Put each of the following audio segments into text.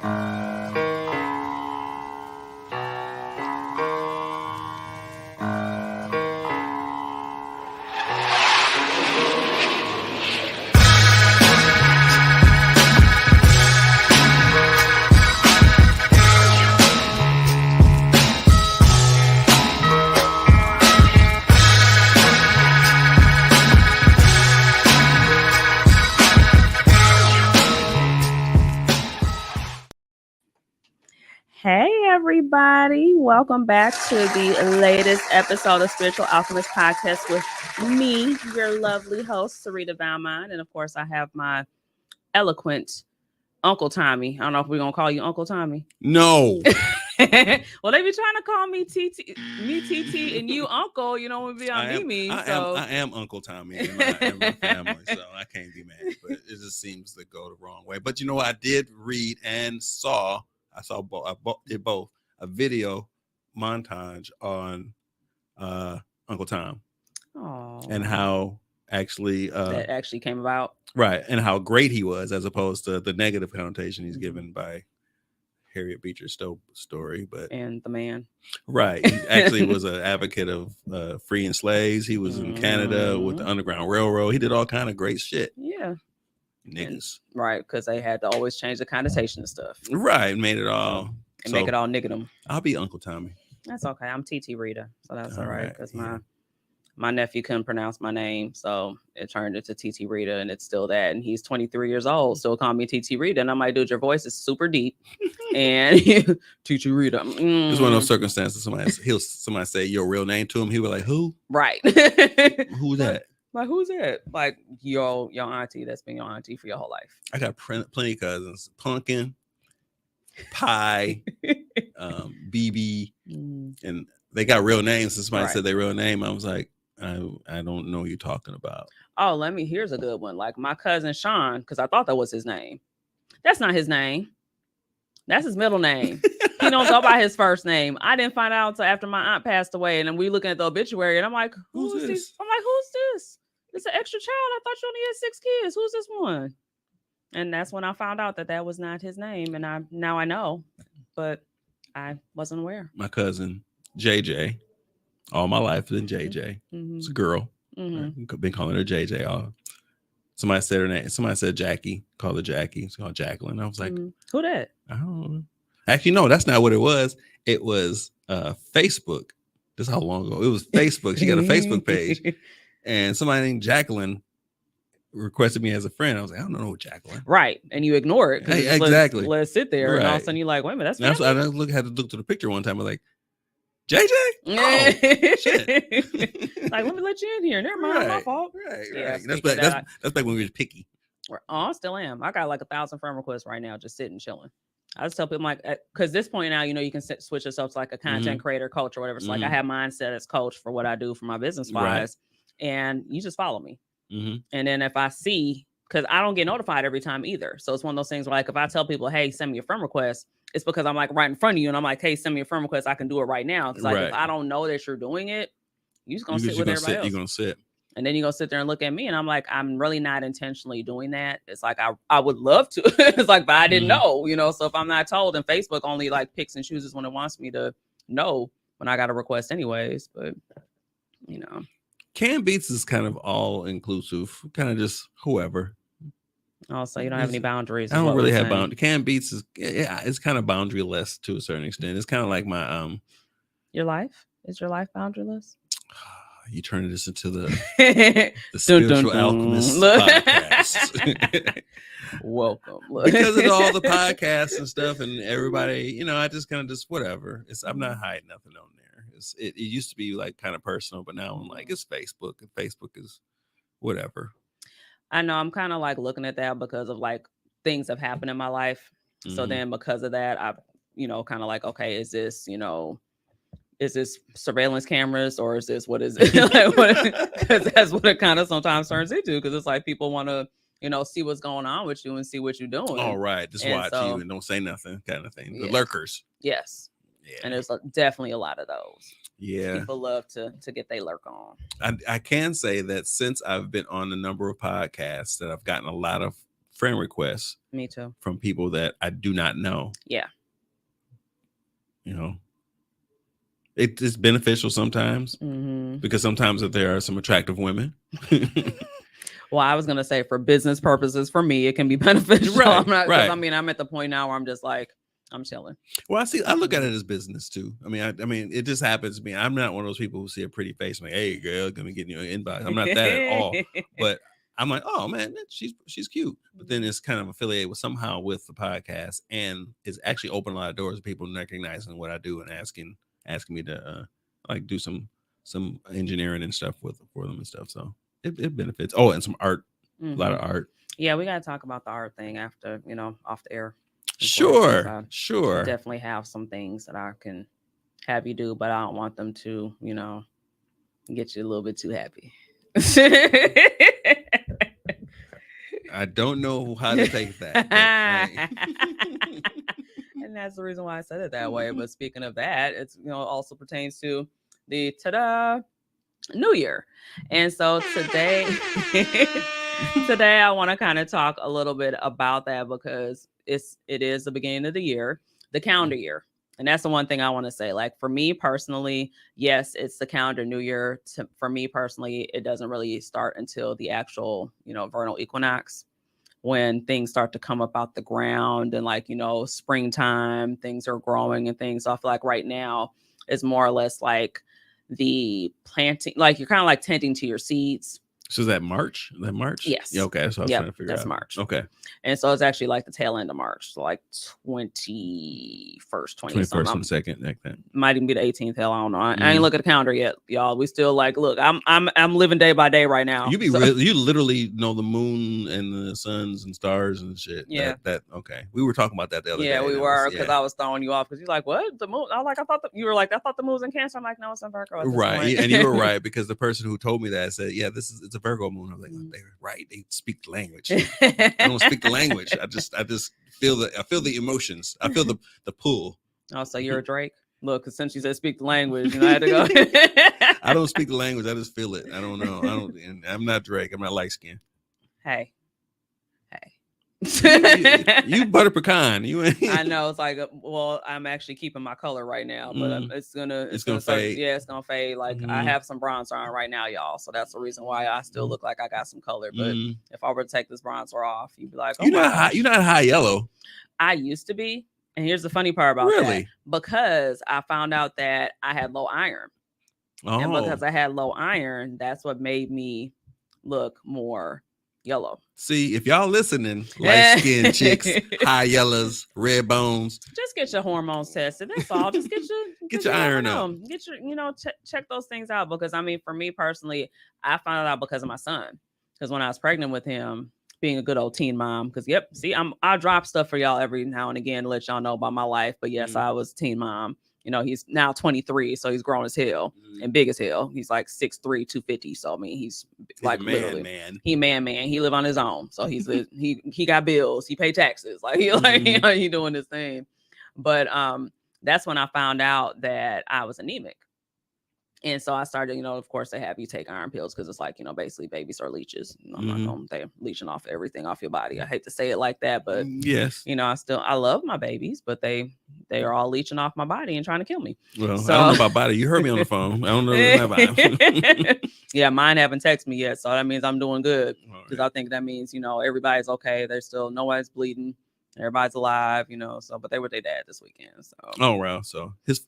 Hey everybody, welcome back to the latest episode of Spiritual Alchemist Podcast with me, your lovely host, Serita Velmound. And of course, I have my eloquent Uncle Tommy. I don't know if we're going to call you Uncle Tommy. No. Well, they be trying to call me TT, and you Uncle, you know, when we be on Mimi. I am Uncle Tommy in my family, so I can't be mad. But it just seems to go the wrong way. But you know, I did read and saw did both a video montage on Uncle Tom. Aww. And how actually that actually came about, right, and how great he was as opposed to the negative connotation he's given by Harriet Beecher Stowe's story. But and the man, right, he actually was an advocate of freeing slaves. He was in Canada with the Underground Railroad. He did all kind of great shit. Yeah. Niggas. And, right, because they had to always change the connotation of stuff. Right, made it all and make it all niggerdom. I'll be Uncle Tommy. That's okay. I'm TT Rita, so that's all right. Because my nephew couldn't pronounce my name, so it turned into TT Rita, and it's still that. And he's 23 years old, still calling me TT Rita, and I'm like, dude, your voice is super deep, and TT Rita. It's one of those circumstances. Somebody say your real name to him. He was like, who? Right. Who's that? Like, who's that? Like, your auntie that's been your auntie for your whole life. I got plenty of cousins. Pumpkin, Pie, BB, and they got real names. And somebody said their real name. I was like, I don't know what you're talking about. Oh, here's a good one. Like my cousin Sean, because I thought that was his name. That's not his name. That's his middle name. He don't go by his first name. I didn't find out until after my aunt passed away. And then we looking at the obituary and I'm like, who's this? I'm like, who's this? It's an extra child. I thought you only had 6 kids. Who's this one? And that's when I found out that was not his name. And now I know, but I wasn't aware. My cousin JJ, all my life been JJ. It's a girl. Been calling her JJ. Somebody said her name. Somebody said Jackie. Called her Jackie. It's called Jacqueline. I was like, who that? I don't know. Actually, no, that's not what it was. It was Facebook. This is how long ago it was. Facebook. She got a Facebook page. And somebody named Jacqueline requested me as a friend. I was like, I don't know Jacqueline. Right. And you ignore it. Exactly. Let it sit there. Right. And all of a sudden you're like, wait a minute, that's I had to look to the picture one time. I was like, JJ? Oh, shit. Like, let me let you in here. Never mind. My fault. Right. Yeah, that's back when we were picky. Oh, I still am. I got like 1,000 friend requests right now, just sitting, chilling. I just tell people, like, because this point now, you can switch yourself to like a content creator, coach, or whatever. So like I have mindset as coach for what I do for my business wise. And you just follow me. And then if I see, because I don't get notified every time either. So it's one of those things where like, if I tell people, hey, send me a friend request, it's because I'm like right in front of you. And I'm like, hey, send me a friend request. I can do it right now. Because like, if I don't know that you're doing it, you're just going to sit with everybody else. You're going to sit. And then you're going to sit there and look at me. And I'm like, I'm really not intentionally doing that. It's like, I would love to. It's like, but I didn't know, So if I'm not told, and Facebook only like picks and chooses when it wants me to know when I got a request anyways. But, Canned Beats is kind of all inclusive, kind of just whoever. Also, you don't have any boundaries. I don't really have boundaries. Canned Beats is, it's kind of boundaryless to a certain extent. It's kind of like my Your life? Is your life boundaryless? You turn this into the Spiritual Alchemist podcast. Welcome. Because of all the podcasts and stuff, and everybody, I just kind of just whatever. I'm not hiding nothing on there. It used to be like kind of personal, but now I'm like, it's Facebook, and Facebook is whatever. I know I'm kind of like looking at that because of like things have happened in my life. So then because of that, I've, kind of like, okay, is this surveillance cameras or is this, what is it? Because that's what it kind of sometimes turns into. Because it's like people want to, see what's going on with you and see what you're doing. All right. Just watch you and don't say nothing kind of thing. The lurkers. Yes. Yeah. And there's definitely a lot of those. Yeah. People love to get their lurk on. I can say that since I've been on a number of podcasts that I've gotten a lot of friend requests. Me too. From people that I do not know. Yeah. You know, it is beneficial sometimes because sometimes if there are some attractive women. Well, I was gonna say for business purposes, for me, it can be beneficial. Right, I'm not, right. I mean, I'm at the point now where I'm just like, I'm chilling. Well, I look at it as business too. I mean, it just happens to me. I'm not one of those people who see a pretty face and like, hey, girl, gonna get you an inbox. I'm not that at all. But I'm like, oh man, she's cute. But then it's kind of affiliated with somehow with the podcast, and it's actually opened a lot of doors to people recognizing what I do and asking me to like do some engineering and stuff for them and stuff. So it benefits. Oh, and some art, a lot of art. Yeah, we gotta talk about the art thing after, off the air. Sure. Definitely have some things that I can have you do, but I don't want them to, get you a little bit too happy. I don't know how to take that. And that's the reason why I said it that way. But speaking of that, it's also pertains to the New Year. And so today I want to kind of talk a little bit about that because it is the beginning of the year, the calendar year. And that's the one thing I want to say. Like for me personally, yes, it's the calendar New Year. For me personally, it doesn't really start until the actual, vernal equinox, when things start to come up out the ground and like, springtime, things are growing and things. So I feel like right now is more or less like the planting, like you're kind of like tending to your seeds. So is that March? Yes. Yeah, okay. So I was trying to figure out. That's March. Okay. And so it's actually like the tail end of March. So like 21st, 22nd, like that. Might even be the 18th. Hell, I don't know. I ain't look at the calendar yet, y'all. We still like, look, I'm living day by day right now. You literally know the moon and the suns and stars and shit. Yeah. Okay. We were talking about that the other day. Yeah, we were, because I was throwing you off because you're like, what? The moon? I thought the moon's in Cancer. I'm like, no, it's in Virgo. Right. And you were right, because the person who told me that said, yeah, it's a Virgo moon. I was like, they're right. They speak the language. I don't speak the language. I just feel the emotions. I feel the pull. Oh, so you're a Drake? Look, because since you said speak the language, I had to go. I don't speak the language. I just feel it. I don't know. I'm not Drake. I'm not light skinned. Hey. you butter pecan. You ain't. I know, it's like, well, I'm actually keeping my color right now, but it's gonna fade. Yeah, it's gonna fade. Like I have some bronzer on right now, y'all. So that's the reason why I still look like I got some color. But if I were to take this bronzer off, you'd be like, oh, you're not high yellow. I used to be, and here's the funny part about that, because I found out that I had low iron, and because I had low iron, that's what made me look more yellow. See, if y'all listening, light skinned chicks, high yellows, red bones, just get your hormones tested. That's all. Just get your iron up. Get your, check those things out. Because I mean, for me personally, I found out because of my son. Because when I was pregnant with him, being a good old teen mom, because I drop stuff for y'all every now and again to let y'all know about my life. But yes, I was teen mom. He's now 23, so he's grown as hell and big as hell. He's like 6'3", 250. So I mean, he's like literally man. He He live on his own. So he got bills. He pay taxes. Like he doing his thing. But that's when I found out that I was anemic. And so I started, of course, they have you take iron pills because it's like, basically babies are leeches. I'm not going, they're leeching off everything off your body. I hate to say it like that, but yes, I love my babies, but they are all leeching off my body and trying to kill me. Well, so, I don't know about body. You heard me on the phone. I don't know about yeah, mine haven't texted me yet, so that means I'm doing good, because I think that means everybody's okay. There's still nobody's bleeding. Everybody's alive, so, but they were their dad this weekend. So, oh, wow. So his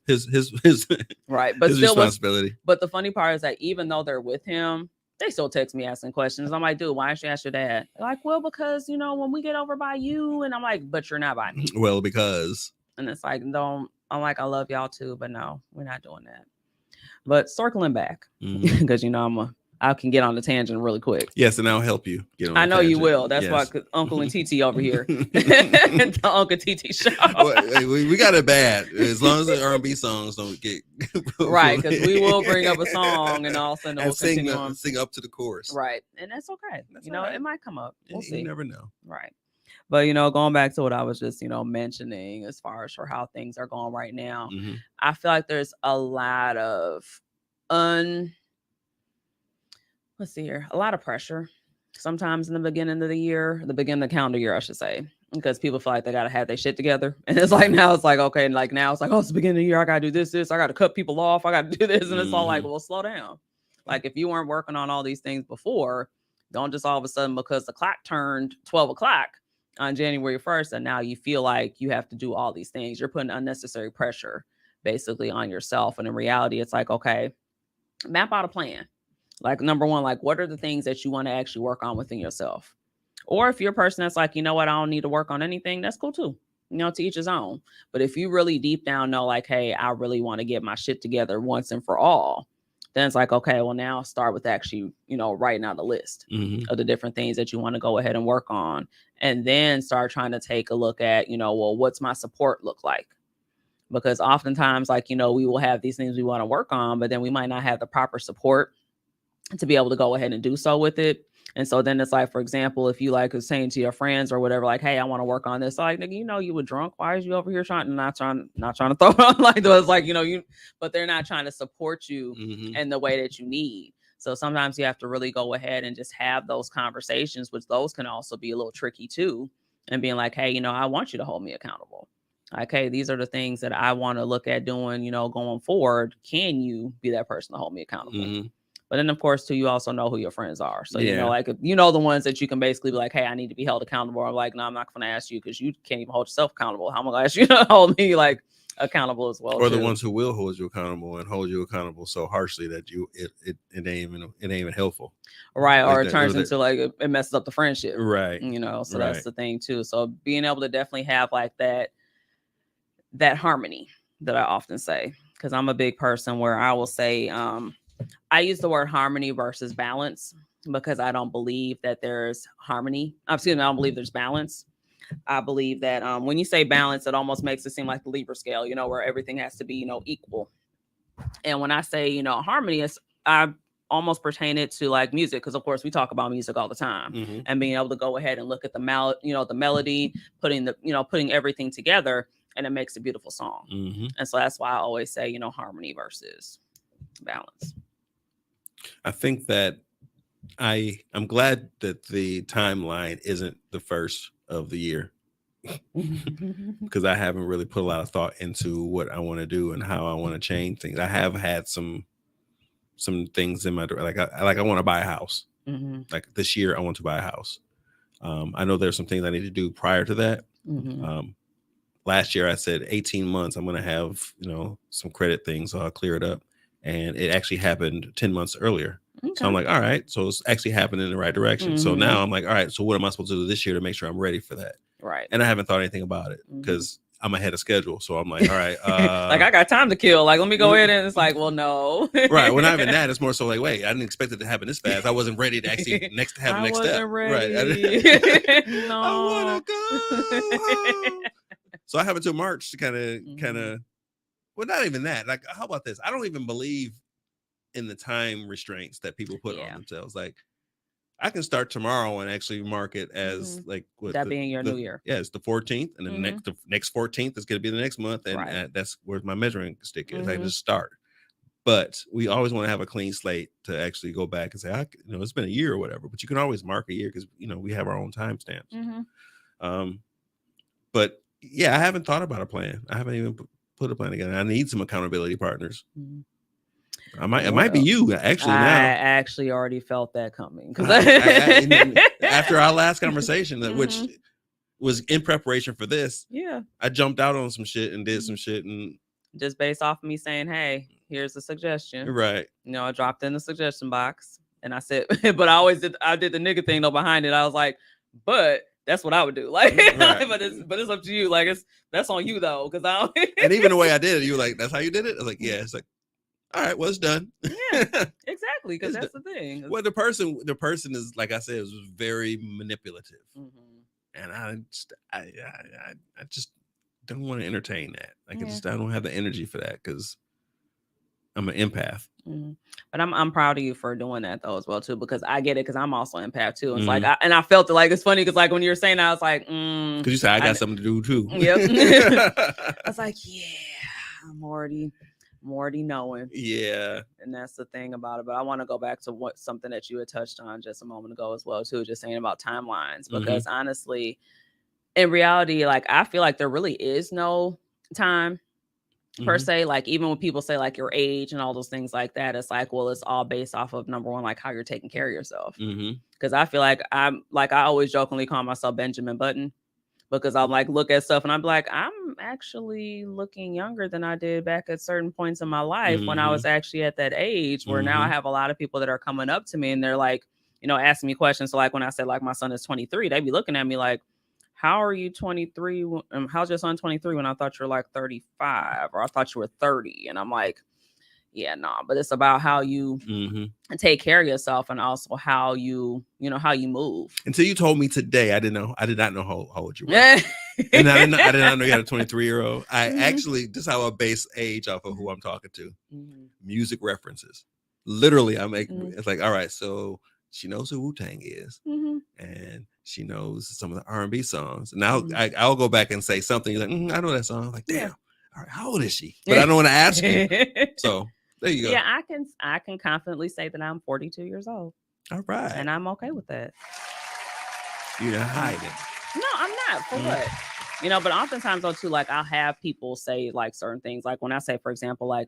right. But his still responsibility. But the funny part is that even though they're with him, they still text me asking questions. I'm like, dude, why didn't you ask your dad? They're like, well, because, when we get over by you, and I'm like, but you're not by me. Well, because. And it's like, I'm like, I love y'all too, but no, we're not doing that. But circling back, because, I can get on the tangent really quick. Yes, and I'll help you get on. I know you will. That's why Uncle and TT over here, the Uncle TT show. we got it bad as long as the R&B songs don't get right, because we will bring up a song and all of a sudden we'll sing up to the chorus. Right, and that's okay. Right. It might come up. We'll see. You never know. Right, but going back to what I was just mentioning as far as for how things are going right now, I feel like there's a lot of a lot of pressure sometimes in the beginning of the calendar year, I should say, because people feel like they gotta have their shit together, and it's like now it's like okay, like now it's like oh, it's the beginning of the year, I gotta do this, I gotta cut people off, I gotta do this, and it's all like, well, slow down. Like if you weren't working on all these things before, don't just all of a sudden because the clock turned 12 o'clock on January 1st, and now you feel like you have to do all these things. You're putting unnecessary pressure basically on yourself, and in reality, it's like okay, map out a plan. Like number one, like what are the things that you want to actually work on within yourself? Or if you're a person that's like, you know what, I don't need to work on anything, that's cool too. You know, to each his own. But if you really deep down know like, hey, I really want to get my shit together once and for all, then it's like, okay, well now start with actually, you know, writing out a list of the different things that you want to go ahead and work on. And then start trying to take a look at, you know, well, what's my support look like? Because oftentimes, like, you know, we will have these things we want to work on, but then we might not have the proper support to be able to go ahead and do so with it. And so then it's like, for example, if you like was saying to your friends or whatever, like, hey, I want to work on this. Like, nigga, you know, you were drunk. Why is you over here not trying to throw it on like those? Like, you know, but they're not trying to support you in the way that you need. So sometimes you have to really go ahead and just have those conversations, which those can also be a little tricky too. And being like, hey, you know, I want you to hold me accountable. Like, hey, these are the things that I want to look at doing, you know, going forward. Can you be that person to hold me accountable? But then, of course, too, you also know who your friends are. So, you know, like, you know, the ones that you can basically be like, hey, I need to be held accountable. I'm like, no, I'm not going to ask you because you can't even hold yourself accountable. How am I going to ask you to hold me like accountable as well? Or the ones who will hold you accountable and hold you accountable so harshly that it ain't even helpful. Right. Like or it turns into like it messes up the friendship. Right. You know, so that's the thing, too. So being able to definitely have like that harmony that I often say, because I'm a big person where I will say, I use the word harmony versus balance because I don't believe that there's harmony. I don't believe there's balance. I believe that when you say balance, it almost makes it seem like the Libra scale, you know, where everything has to be, you know, equal. And when I say, you know, harmony, I almost pertain it to like music, because of course we talk about music all the time and being able to go ahead and look at the melody, putting everything together, and it makes a beautiful song. And so that's why I always say, you know, harmony versus balance. I think that I'm glad that the timeline isn't the first of the year because I haven't really put a lot of thought into what I want to do and how I want to change things. I have had some things in my like I want to buy a house. Like this year I want to buy a house. I know there's some things I need to do prior to that. Last year I said 18 months I'm going to have, you know, some credit things, so I'll clear it up. And it actually happened 10 months earlier. So I'm like, all right, so it's actually happening in the right direction. So now I'm like, all right, so what am I supposed to do this year to make sure I'm ready for that? Right. And I haven't thought anything about it because I'm ahead of schedule. So I'm like, all right. Like I got time to kill. Like, let me go ahead and it's like, well, no. Right. Well, not even that. It's more so like, wait, I didn't expect it to happen this fast. I wasn't ready to actually have the next step. Ready. Right. No. I want to go. So I have until March to kind of, well, not even that. Like, how about this? I don't even believe in the time restraints that people put on themselves. Like, I can start tomorrow and actually mark it as like that being your new year. Yeah, it's the 14th, and then the next 14th is going to be the next month, and that's where my measuring stick is. I just start. But we always want to have a clean slate to actually go back and say, it's been a year or whatever. But you can always mark a year because we have our own timestamps. But yeah, I haven't thought about a plan. I haven't even put a plan together. I need some accountability partners. It might be you actually. Now I actually already felt that coming because after our last conversation, which was in preparation for this, I jumped out on some shit and did some shit, and just based off of me saying, "Hey, here's a suggestion," right? I dropped in the suggestion box, and I said, but I did the nigga thing though behind it. I was like, but that's what I would do. Like, but it's up to you. Like, that's on you though, because I don't. And even the way I did it, you were like, "That's how you did it." I was like, "Yeah." It's like, all right, well, it's done. Yeah, exactly. Because that's the thing. Well, the person is, like I said, was very manipulative, and I just don't want to entertain that. Like, I don't have the energy for that because I'm an empath. But I'm proud of you for doing that though as well too, because I get it because I'm also an empath too. It's like I felt it. Like, it's funny because like when you were saying that, I was like, because you said I got something to do too. Yep. I was like, yeah, I'm already I'm already knowing. Yeah. And that's the thing about it. But I want to go back to something that you had touched on just a moment ago as well, too, just saying about timelines. Because honestly, in reality, like I feel like there really is no time per se. Like even when people say like your age and all those things like that, it's like, well, it's all based off of number one, like how you're taking care of yourself. Because I feel like I always jokingly call myself Benjamin Button, because I'm like, look at stuff and I'm like, I'm actually looking younger than I did back at certain points in my life when I was actually at that age where now I have a lot of people that are coming up to me and they're like, you know, asking me questions. So like when I said like my son is 23, they be looking at me like, how are you 23? How's your son 23 when I thought you were like 35 or I thought you were 30? And I'm like, yeah, nah, but it's about how you take care of yourself and also how you how you move. Until you told me today, I did not know how old you were. And I did not know you had a 23-year-old. I actually, this is how I base age off of who I'm talking to. Music references. Literally, I make it's like, all right, so she knows who Wu-Tang is. And she knows some of the R&B songs. Now I'll go back and say something like, I know that song. I'm like, damn, all right, how old is she? But I don't want to ask you. So there you go. Yeah, I can confidently say that I'm 42 years old. All right. And I'm okay with that. You're not hiding. No, I'm not. For what? You know, but oftentimes though too, like I'll have people say like certain things. Like when I say, for example, like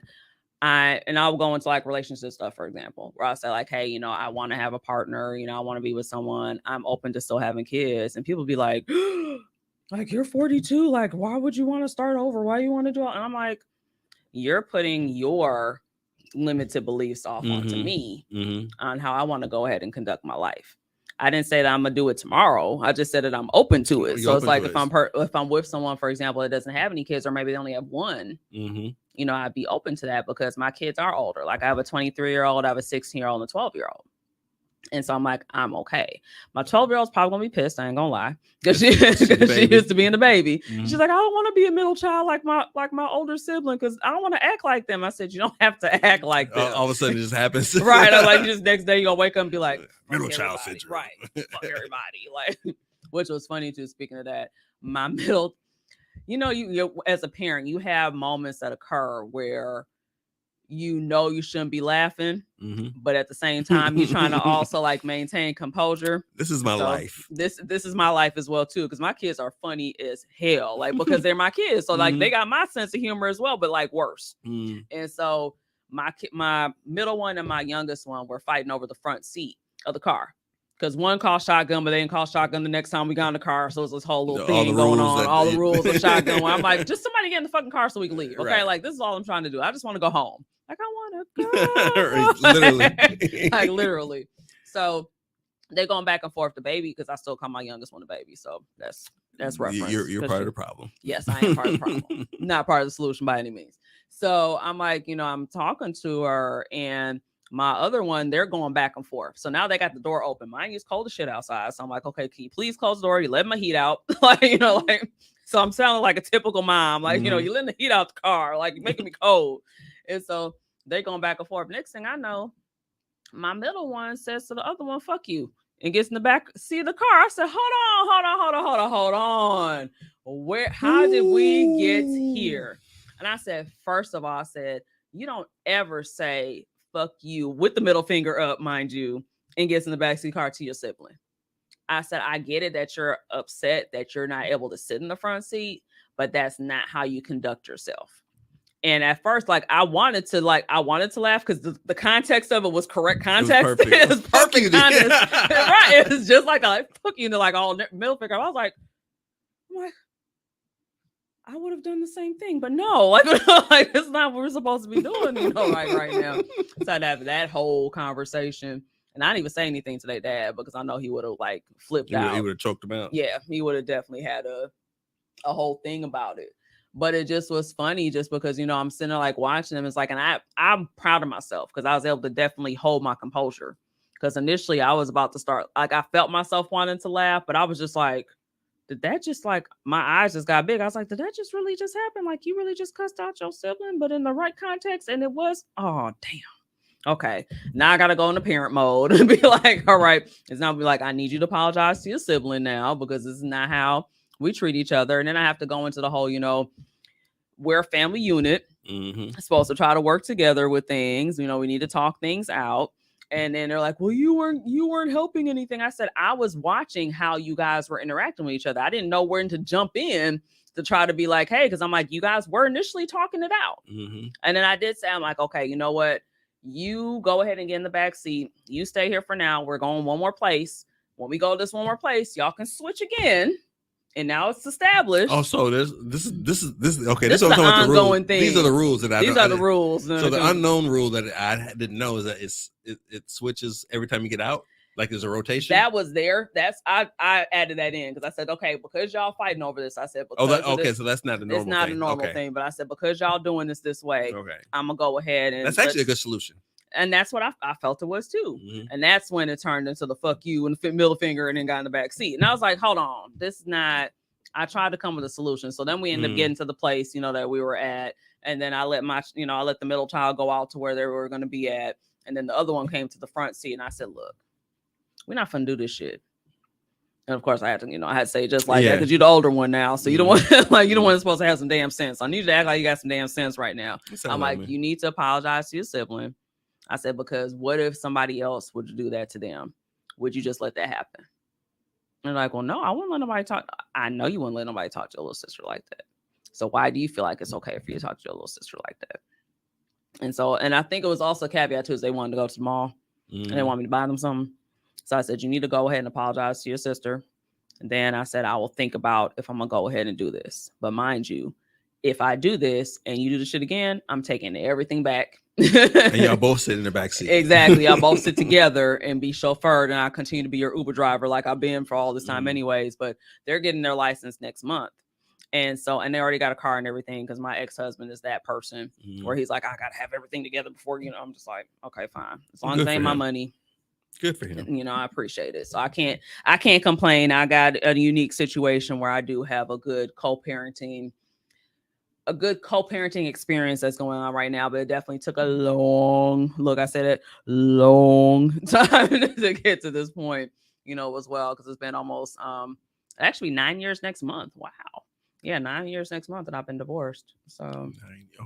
I'll go into like relationship stuff, for example, where I'll say like, hey, you know, I want to have a partner, you know, I want to be with someone, I'm open to still having kids. And people be like, like, you're 42, like, why would you want to start over? Why you want to do it? And I'm like, you're putting your limited beliefs off onto me on how I want to go ahead and conduct my life. I didn't say that I'm gonna do it tomorrow. I just said that I'm open to it. So it's like if I'm with someone, for example, that doesn't have any kids, or maybe they only have one, you know, I'd be open to that because my kids are older. Like I have a 23-year-old, I have a 16-year-old, and a 12-year-old. And so I'm like, I'm okay. My 12-year-old's probably gonna be pissed. I ain't gonna lie, because she used to being the baby. She's like, I don't want to be a middle child like my older sibling because I don't want to act like them. I said, you don't have to act like them. All of a sudden, it just happens. Right? I'm like, just next day you gonna wake up and be like, middle child syndrome. Right? Fuck everybody. Like, which was funny too. Speaking of that, my middle, you know, you as a parent, you have moments that occur where you know you shouldn't be laughing, but at the same time you're trying to also like maintain composure. This is my life. This is my life as well too, because my kids are funny as hell, like because they're my kids, so like they got my sense of humor as well, but like worse. And so my middle one and my youngest one were fighting over the front seat of the car. Because one called shotgun, but they didn't call shotgun the next time we got in the car. So it was this whole little thing going on. All the rules of shotgun. I'm like, just somebody get in the fucking car so we can leave. Okay, like this is all I'm trying to do. I just want to go home. Like I want to go. Literally. Like literally. So they're going back and forth the baby because I still call my youngest one a baby. So that's reference. You're part of the problem. Yes, I am part of the problem. Not part of the solution by any means. So I'm like, you know, I'm talking to her and my other one, they're going back and forth. So now they got the door open. Mine is cold as shit outside. So I'm like, okay, can you please close the door? You let my heat out. Like, you know, like, so I'm sounding like a typical mom. Like, you know, you letting the heat out the car, like making me cold. And so they going back and forth. Next thing I know, my middle one says to the other one, fuck you, and gets in the back seat of the car. I said, hold on. How did we get here? And I said, first of all, I said, you don't ever say fuck you with the middle finger up, mind you, and gets in the backseat car to your sibling. I said, I get it that you're upset that you're not able to sit in the front seat, but that's not how you conduct yourself. And at first, like I wanted to laugh because the context of it was correct context. It was perfect context. Right. It was just like a fuck you, like all middle finger. I was like, I would have done the same thing, but no, like it's not what we're supposed to be doing, you know, right now. So I'd have that whole conversation, and I didn't even say anything to their dad because I know he would have like flipped out. He would have choked him out. Yeah, he would have definitely had a whole thing about it. But it just was funny, just because, you know, I'm sitting there like watching them. It's like, and I'm proud of myself because I was able to definitely hold my composure. Because initially I was about to start, like I felt myself wanting to laugh, but I was just like, did that just like, my eyes just got big. I was like, did that just really just happen? Like you really just cussed out your sibling, but in the right context. And it was, oh, damn. Okay. Now I got to go into parent mode and be like, all right. It's not be like, I need you to apologize to your sibling now because this is not how we treat each other. And then I have to go into the whole, you know, we're a family unit. supposed to try to work together with things. You know, we need to talk things out. And then they're like, well, you weren't helping anything. I said, I was watching how you guys were interacting with each other. I didn't know when to jump in to try to be like, hey, because I'm like, you guys were initially talking it out. And then I did say, I'm like, okay, you know what? You go ahead and get in the back seat. You stay here for now. We're going one more place. When we go to this one more place, y'all can switch again. And now it's established. Oh, so this is okay. This is an ongoing thing. These are the rules that These are the rules. So the unknown rule that I didn't know is that it switches every time you get out. Like there's a rotation. That was there. I added that in because I said, okay, because y'all fighting over this. I said, okay, so that's not a normal. It's not a normal thing, but I said because y'all doing this way. Okay, I'm gonna go ahead and that's actually a good solution. And that's what I felt it was too. And that's when it turned into the fuck you and the middle finger and then got in the back seat. And I was like, hold on, this is not. I tried to come with a solution. So then we ended up getting to the place, you know, that we were at. And then I let the middle child go out to where they were going to be at. And then the other one came to the front seat. And I said, look, we're not going to do this shit. And of course I had to say just like that because you're the older one now. So you don't want you're the one that's supposed to have some damn sense. I need you to act like you got some damn sense right now. I'm like, you need to apologize to your sibling. I said, because what if somebody else would do that to them? Would you just let that happen? And they're like, well, no, I wouldn't let nobody talk. I know you wouldn't let nobody talk to your little sister like that. So why do you feel like it's okay for you to talk to your little sister like that? And I think it was also a caveat too, is they wanted to go to the mall and they want me to buy them something. So I said, you need to go ahead and apologize to your sister. And then I said, I will think about if I'm going to go ahead and do this. But mind you, if I do this and you do the shit again, I'm taking everything back. And y'all both sit in the back seat. Exactly. Y'all both sit together and be chauffeured, and I continue to be your Uber driver like I've been for all this time anyways. But they're getting their license next month. And they already got a car and everything because my ex-husband is that person where he's like, I got to have everything together before, I'm just like, okay, fine. As long as it ain't my money. Good for him. I appreciate it. So I can't complain. I got a unique situation where I do have a good co-parenting experience that's going on right now, but it definitely took a long time to get to this point, as well, because it's been almost actually 9 years next month. Wow. Yeah, 9 years next month that I've been divorced. So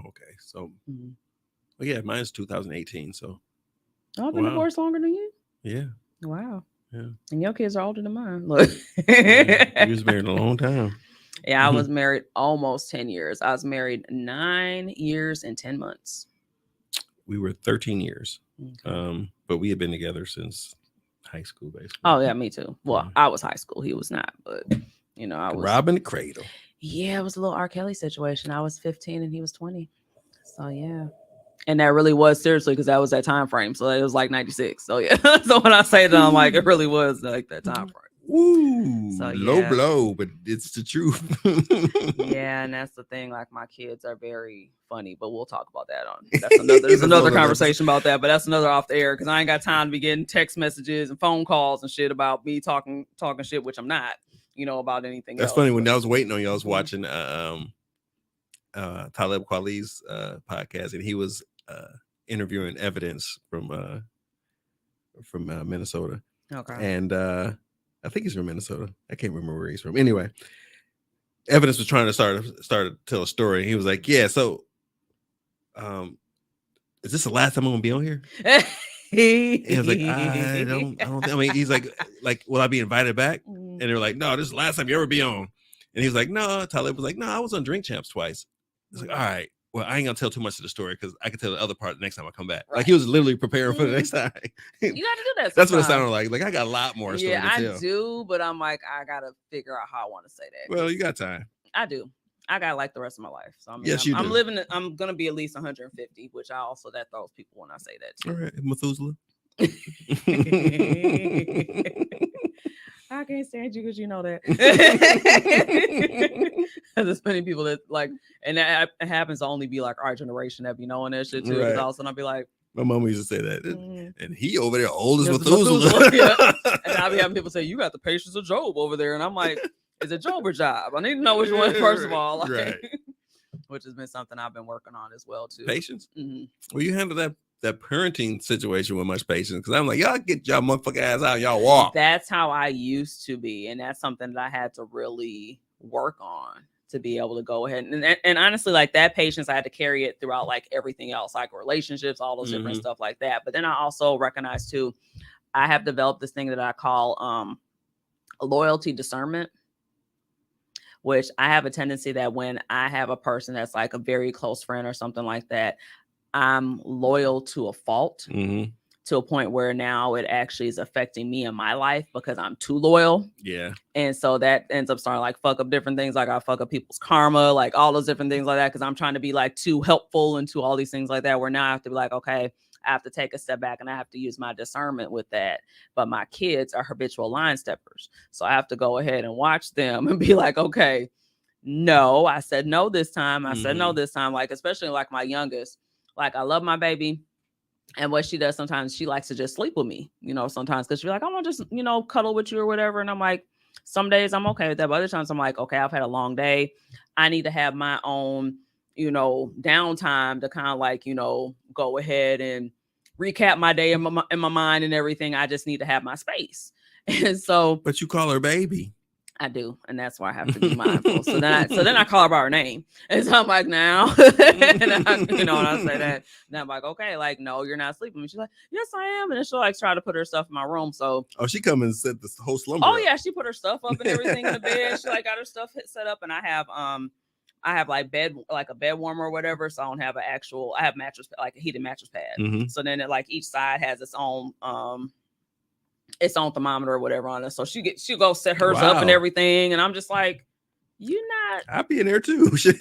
okay. So well, yeah, mine's 2018. So I've been divorced longer than you? Yeah. Wow. Yeah. And your kids are older than mine. Look. You was married a long time. Yeah, I was married almost 10 years. I was married 9 years and 10 months. We were 13 years. Okay. But we had been together since high school, basically. Oh, yeah, me too. Well, I was high school. He was not, but, I was. Robbing the cradle. Yeah, it was a little R. Kelly situation. I was 15 and he was 20. So, yeah. And that really was seriously because that was that time frame. So it was like 96. So, yeah. So when I say that, I'm like, it really was like that time frame. Ooh, so, low blow, but it's the truth. Yeah, and that's the thing. Like, my kids are very funny, but we'll talk about that there's another conversation about that, but that's another off the air because I ain't got time to be getting text messages and phone calls and shit about me talking shit, which I'm not, about anything. That's funny. When I was waiting on you, I was watching Talib Kweli's podcast, and he was interviewing Evidence from Minnesota. Okay. And I think he's from Minnesota. I can't remember where he's from. Anyway, Evidence was trying to start to tell a story. He was like, "Yeah, so, is this the last time I'm gonna be on here?" He was like, "I don't. I mean, he's like, will I be invited back?" And they're like, "No, this is the last time you ever be on." And he was like, "No." Talib was like, "No, I was on Drink Champs twice." It's like, "All right. Well, I ain't gonna tell too much of the story because I can tell the other part the next time I come back." Right. Like he was literally preparing for the next time. You got to do that sometimes. That's what it sounded like. Like I got a lot more story to tell. Yeah, I do, but I'm like, I gotta figure out how I want to say that. Well, you got time. I do. I got like the rest of my life. So yes, you do. I'm living. I'm gonna be at least 150, which that throws people when I say that too. All right, Methuselah. I can't stand you because you know that. There's many people that like, and that happens to only be like our generation that be knowing that shit too. Right. Also, I'll be like, my mom used to say that, and he over there old as Methuselah. Yeah. And I'll be having people say, "You got the patience of Job over there," and I'm like, "Is it Job or Job? I need to know which one first of all." Like, right. Which has been something I've been working on as well too. Patience. Well, you handle that parenting situation with much patience because I'm like, y'all get y'all motherfucking ass out, y'all walk. That's how I used to be, and that's something that I had to really work on to be able to go ahead and honestly, like that patience, I had to carry it throughout like everything else, like relationships, all those different stuff like that. But then I also recognize too, I have developed this thing that I call loyalty discernment, which I have a tendency that when I have a person that's like a very close friend or something like that, I'm loyal to a fault. To a point where now it actually is affecting me in my life because I'm too loyal. Yeah. And so that ends up starting like fuck up different things. Like I fuck up people's karma, like all those different things like that. Cause I'm trying to be like too helpful and to all these things like that, where now I have to be like, okay, I have to take a step back and I have to use my discernment with that. But my kids are habitual line steppers. So I have to go ahead and watch them and be like, okay, no, I said no this time. I said no this time. Like, especially like my youngest, like I love my baby. And what she does sometimes, she likes to just sleep with me, you know, sometimes because she's like, I want to just, you know, cuddle with you or whatever. And I'm like, some days I'm okay with that. But other times I'm like, okay, I've had a long day. I need to have my own, you know, downtime to kind of like, you know, go ahead and recap my day in my mind and everything. I just need to have my space. And so. But you call her baby. I do, and that's why I have to be mindful. So then I call her by her name, and so I'm like, now, and I, you know, and I say that, and I'm like, okay, like, no, you're not sleeping. And she's like, yes, I am, and then she'll like try to put her stuff in my room. So, she come and set the whole slumber. Oh yeah, she put her stuff up and everything in the bed. She like got her stuff set up, and I have like a bed warmer or whatever. So I don't have I have mattress, like a heated mattress pad. So then it like each side has its own thermometer or whatever on it. So she'll go set hers up and everything. And I'm just like, I'll be in there too. And she's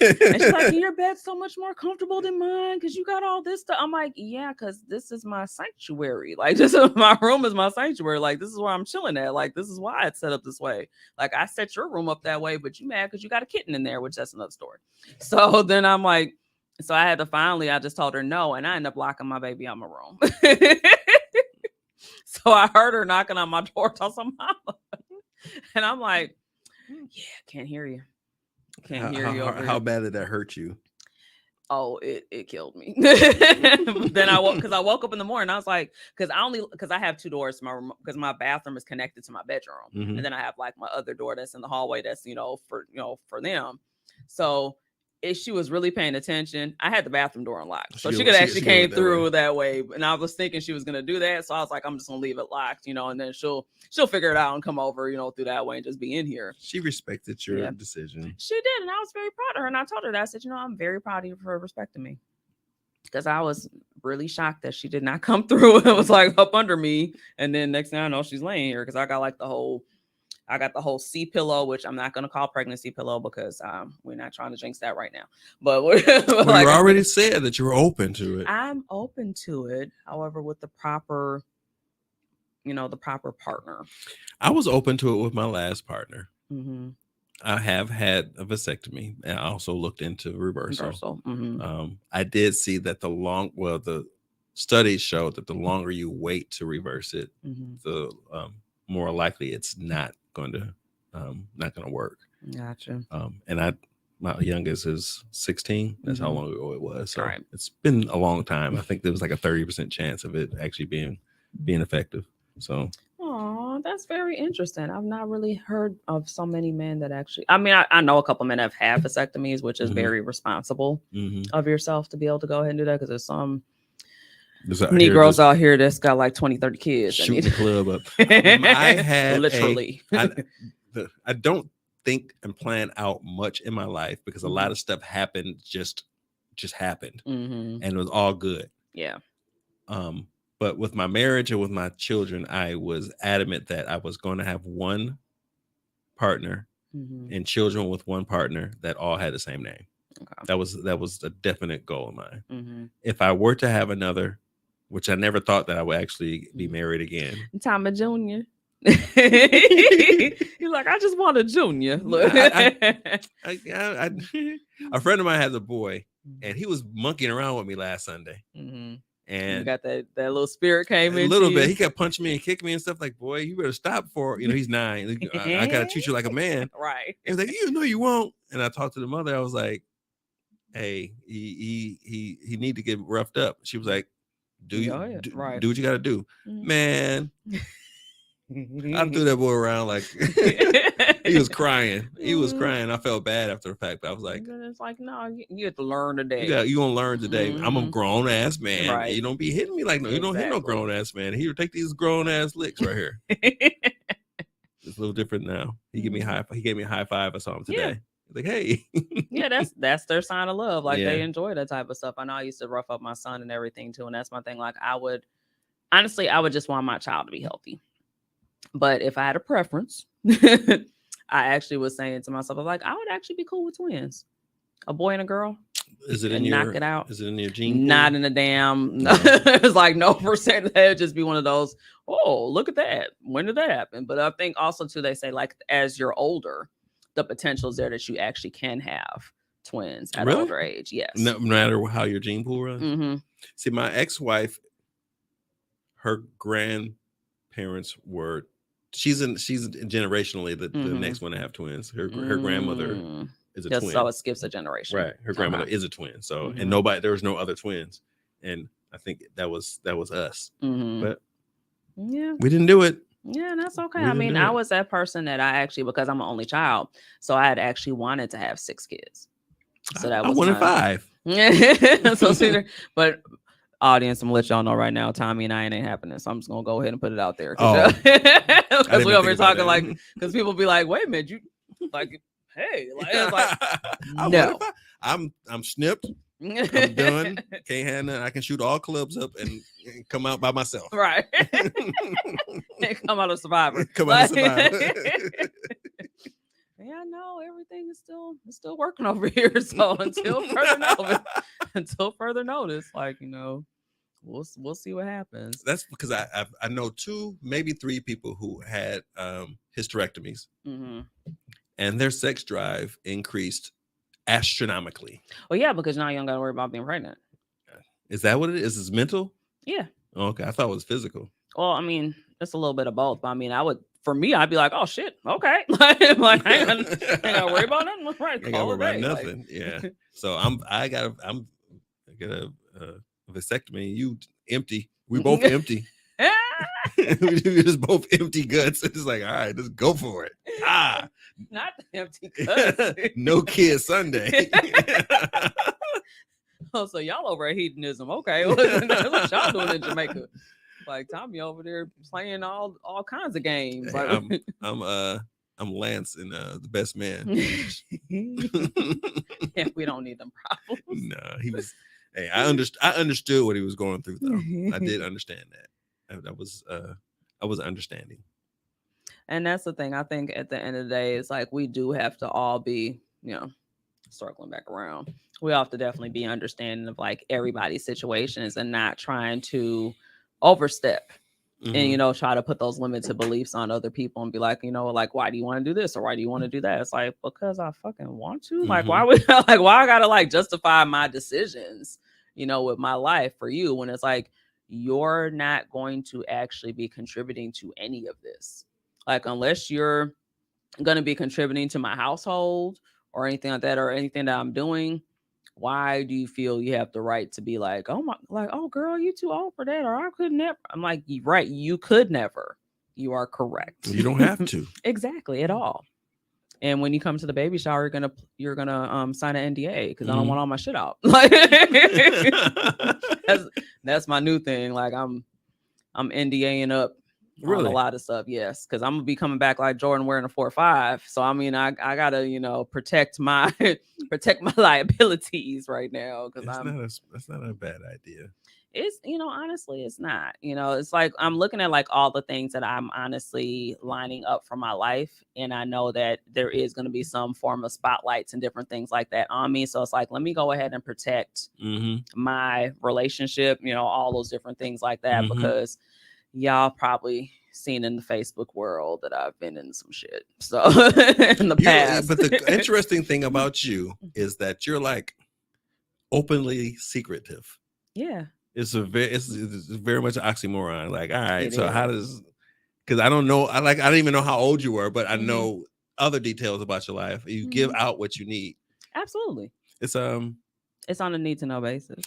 like, your bed's so much more comfortable than mine because you got all this stuff. I'm like, yeah, because this is my sanctuary. Like, my room is my sanctuary. Like, this is where I'm chilling at. Like, this is why it's set up this way. Like, I set your room up that way, but you mad because you got a kitten in there, which that's another story. So then I'm like, so I just told her no, and I ended up locking my baby out my room. So I heard her knocking on my door, tell some mama. And I'm like, yeah, can't hear you. Can't hear you. How bad did that hurt you? Oh, it killed me. Then I woke up in the morning. I was like, because I have two doors to my room, because my bathroom is connected to my bedroom. And then I have like my other door that's in the hallway that's, for them. So if she was really paying attention, I had the bathroom door unlocked. So she could actually came through that way. And I was thinking she was going to do that. So I was like, I'm just going to leave it locked, and then she'll figure it out and come over, through that way and just be in here. She respected your decision. She did. And I was very proud of her. And I told her that. I said, I'm very proud of you for respecting me. Because I was really shocked that she did not come through. It was like up under me. And then next thing I know, she's laying here because I got like the whole C pillow, which I'm not going to call pregnancy pillow because we're not trying to jinx that right now. But you already said that you were open to it. I'm open to it. However, with the proper partner. I was open to it with my last partner. I have had a vasectomy, and I also looked into reversal. I did see that the studies show that the longer you wait to reverse it, the more likely it's not going to work. Gotcha. And my youngest is 16. That's how long ago it was. So It's been a long time. I think there was like a 30% chance of it actually being effective. So. Oh, that's very interesting. I've not really heard of so many men that actually. I mean, I know a couple men have had vasectomies, which is very responsible of yourself to be able to go ahead and do that, because there's some Negroes out here that's got like 20, 30 kids. Shoot the club up. I had literally. I don't think and plan out much in my life because a lot of stuff happened just happened, and it was all good. Yeah. But with my marriage and with my children, I was adamant that I was going to have one partner and children with one partner that all had the same name. Okay. That was a definite goal of mine. If I were to have another, which I never thought that I would actually be married again. Tommy Jr. He's like, I just want a junior. Look. A friend of mine has a boy, and he was monkeying around with me last Sunday. And you got that little spirit came in a little bit. He kept punching me and kicking me and stuff. Like, boy, you better stop for he's 9. I gotta treat you like a man, right? And he's like, you won't. And I talked to the mother. I was like, hey, he need to get roughed up. She was like, do what you got to do, man. I threw that boy around like he was crying. He was crying. I felt bad after the fact, but I was like, it's like, no, you have to learn today. you gonna learn today. I'm a grown ass man. Right. You don't be hitting me like no. You don't hit no grown ass man. Here, take these grown ass licks right here. It's a little different now. He gave me a high five. I saw him today. Yeah. Like, hey. Yeah, that's their sign of love. Like they enjoy that type of stuff. I know I used to rough up my son and everything too, and that's my thing. Like I would just want my child to be healthy. But if I had a preference, I actually was saying to myself, I'm like, I would actually be cool with twins, a boy and a girl. Is it in your knock it out? Is it in your gene pool? Not in the damn. No. It's like no percent. That'd just be one of those. Oh, look at that. When did that happen? But I think also too, they say like as you're older, the potential is there that you actually can have twins at an older age. Yes. No matter how your gene pool runs. Mm-hmm. See, my ex-wife, her grandparents were. She's generationally the next one to have twins. Her grandmother is a twin. So it skips a generation. Right. Her grandmother is a twin. So and there was no other twins. And I think that was us. But yeah, we didn't do it. Yeah, that's okay. I mean, I was that person that I actually, because I'm an only child, so I had actually wanted to have 6 kids. So that was 1 in 5. Yeah. So but audience, I'm gonna let y'all know right now, Tommy and I ain't happening. So I'm just gonna go ahead and put it out there. Because we over here talking like, because people be like, wait a minute, you like, hey, like, it's like no, I'm snipped. I'm done. Can't have none. I can shoot all clubs up and come out by myself. Right. Come out of Survivor. Come out of Survivor. Yeah, no, everything is still working over here. So until further notice, like, you know, we'll see what happens. That's because I know 2, maybe 3 people who had hysterectomies, and their sex drive increased astronomically. Oh yeah, because now you don't got to worry about being pregnant. Is that what it is? Is it mental? Yeah. Okay, I thought it was physical. Well, I mean, it's a little bit of both. But I mean, for me, I'd be like, oh shit, okay, like I ain't gotta worry about nothing. Right, I gotta worry about nothing. Like, yeah. So I got a vasectomy. You empty. We both empty. We just both empty guts. It's like, all right, let's go for it. Not the empty guts. No kids Sunday. Oh, so y'all over at hedonism? Okay, what y'all doing in Jamaica? Like Tommy over there playing all kinds of games. Hey, like I'm Lance and the best man. Yeah, we don't need them problems. No, he was. Hey, I understood what he was going through, though. I did understand that. I was understanding. And that's the thing. I think at the end of the day, it's like we do have to all be, you know, circling back around. We have to definitely be understanding of like everybody's situations and not trying to overstep and, you know, try to put those limited beliefs on other people and be like, you know, like, why do you want to do this? Or why do you want to do that? It's like, because I fucking want to. Like, why I gotta like justify my decisions, you know, with my life for you when it's like, you're not going to actually be contributing to any of this. Like, unless you're going to be contributing to my household or anything like that, or anything that I'm doing, why do you feel you have the right to be like, oh my, like, oh girl, you too old for that, or I could never? I'm like, right, you could never. You are correct. You don't have to. Exactly, at all. And when you come to the baby shower, you're gonna sign an NDA because I don't want all my shit out. Like that's my new thing. Like I'm NDAing up on a lot of stuff. Yes, because I'm gonna be coming back like Jordan wearing a 4.5. So I mean, I gotta, you know, protect my liabilities right now because that's not a bad idea. It's, you know, honestly, it's not, you know, it's like I'm looking at like all the things that I'm honestly lining up for my life. And I know that there is going to be some form of spotlights and different things like that on me. So it's like, let me go ahead and protect my relationship, you know, all those different things like that, because y'all probably seen in the Facebook world that I've been in some shit. So in the past. But the interesting thing about you is that you're like openly secretive. Yeah. It's very much an oxymoron. Like, all right, so how does, because I don't know, I don't even know how old you were, but I know other details about your life. You give out what you need. Absolutely. It's on a need to know basis.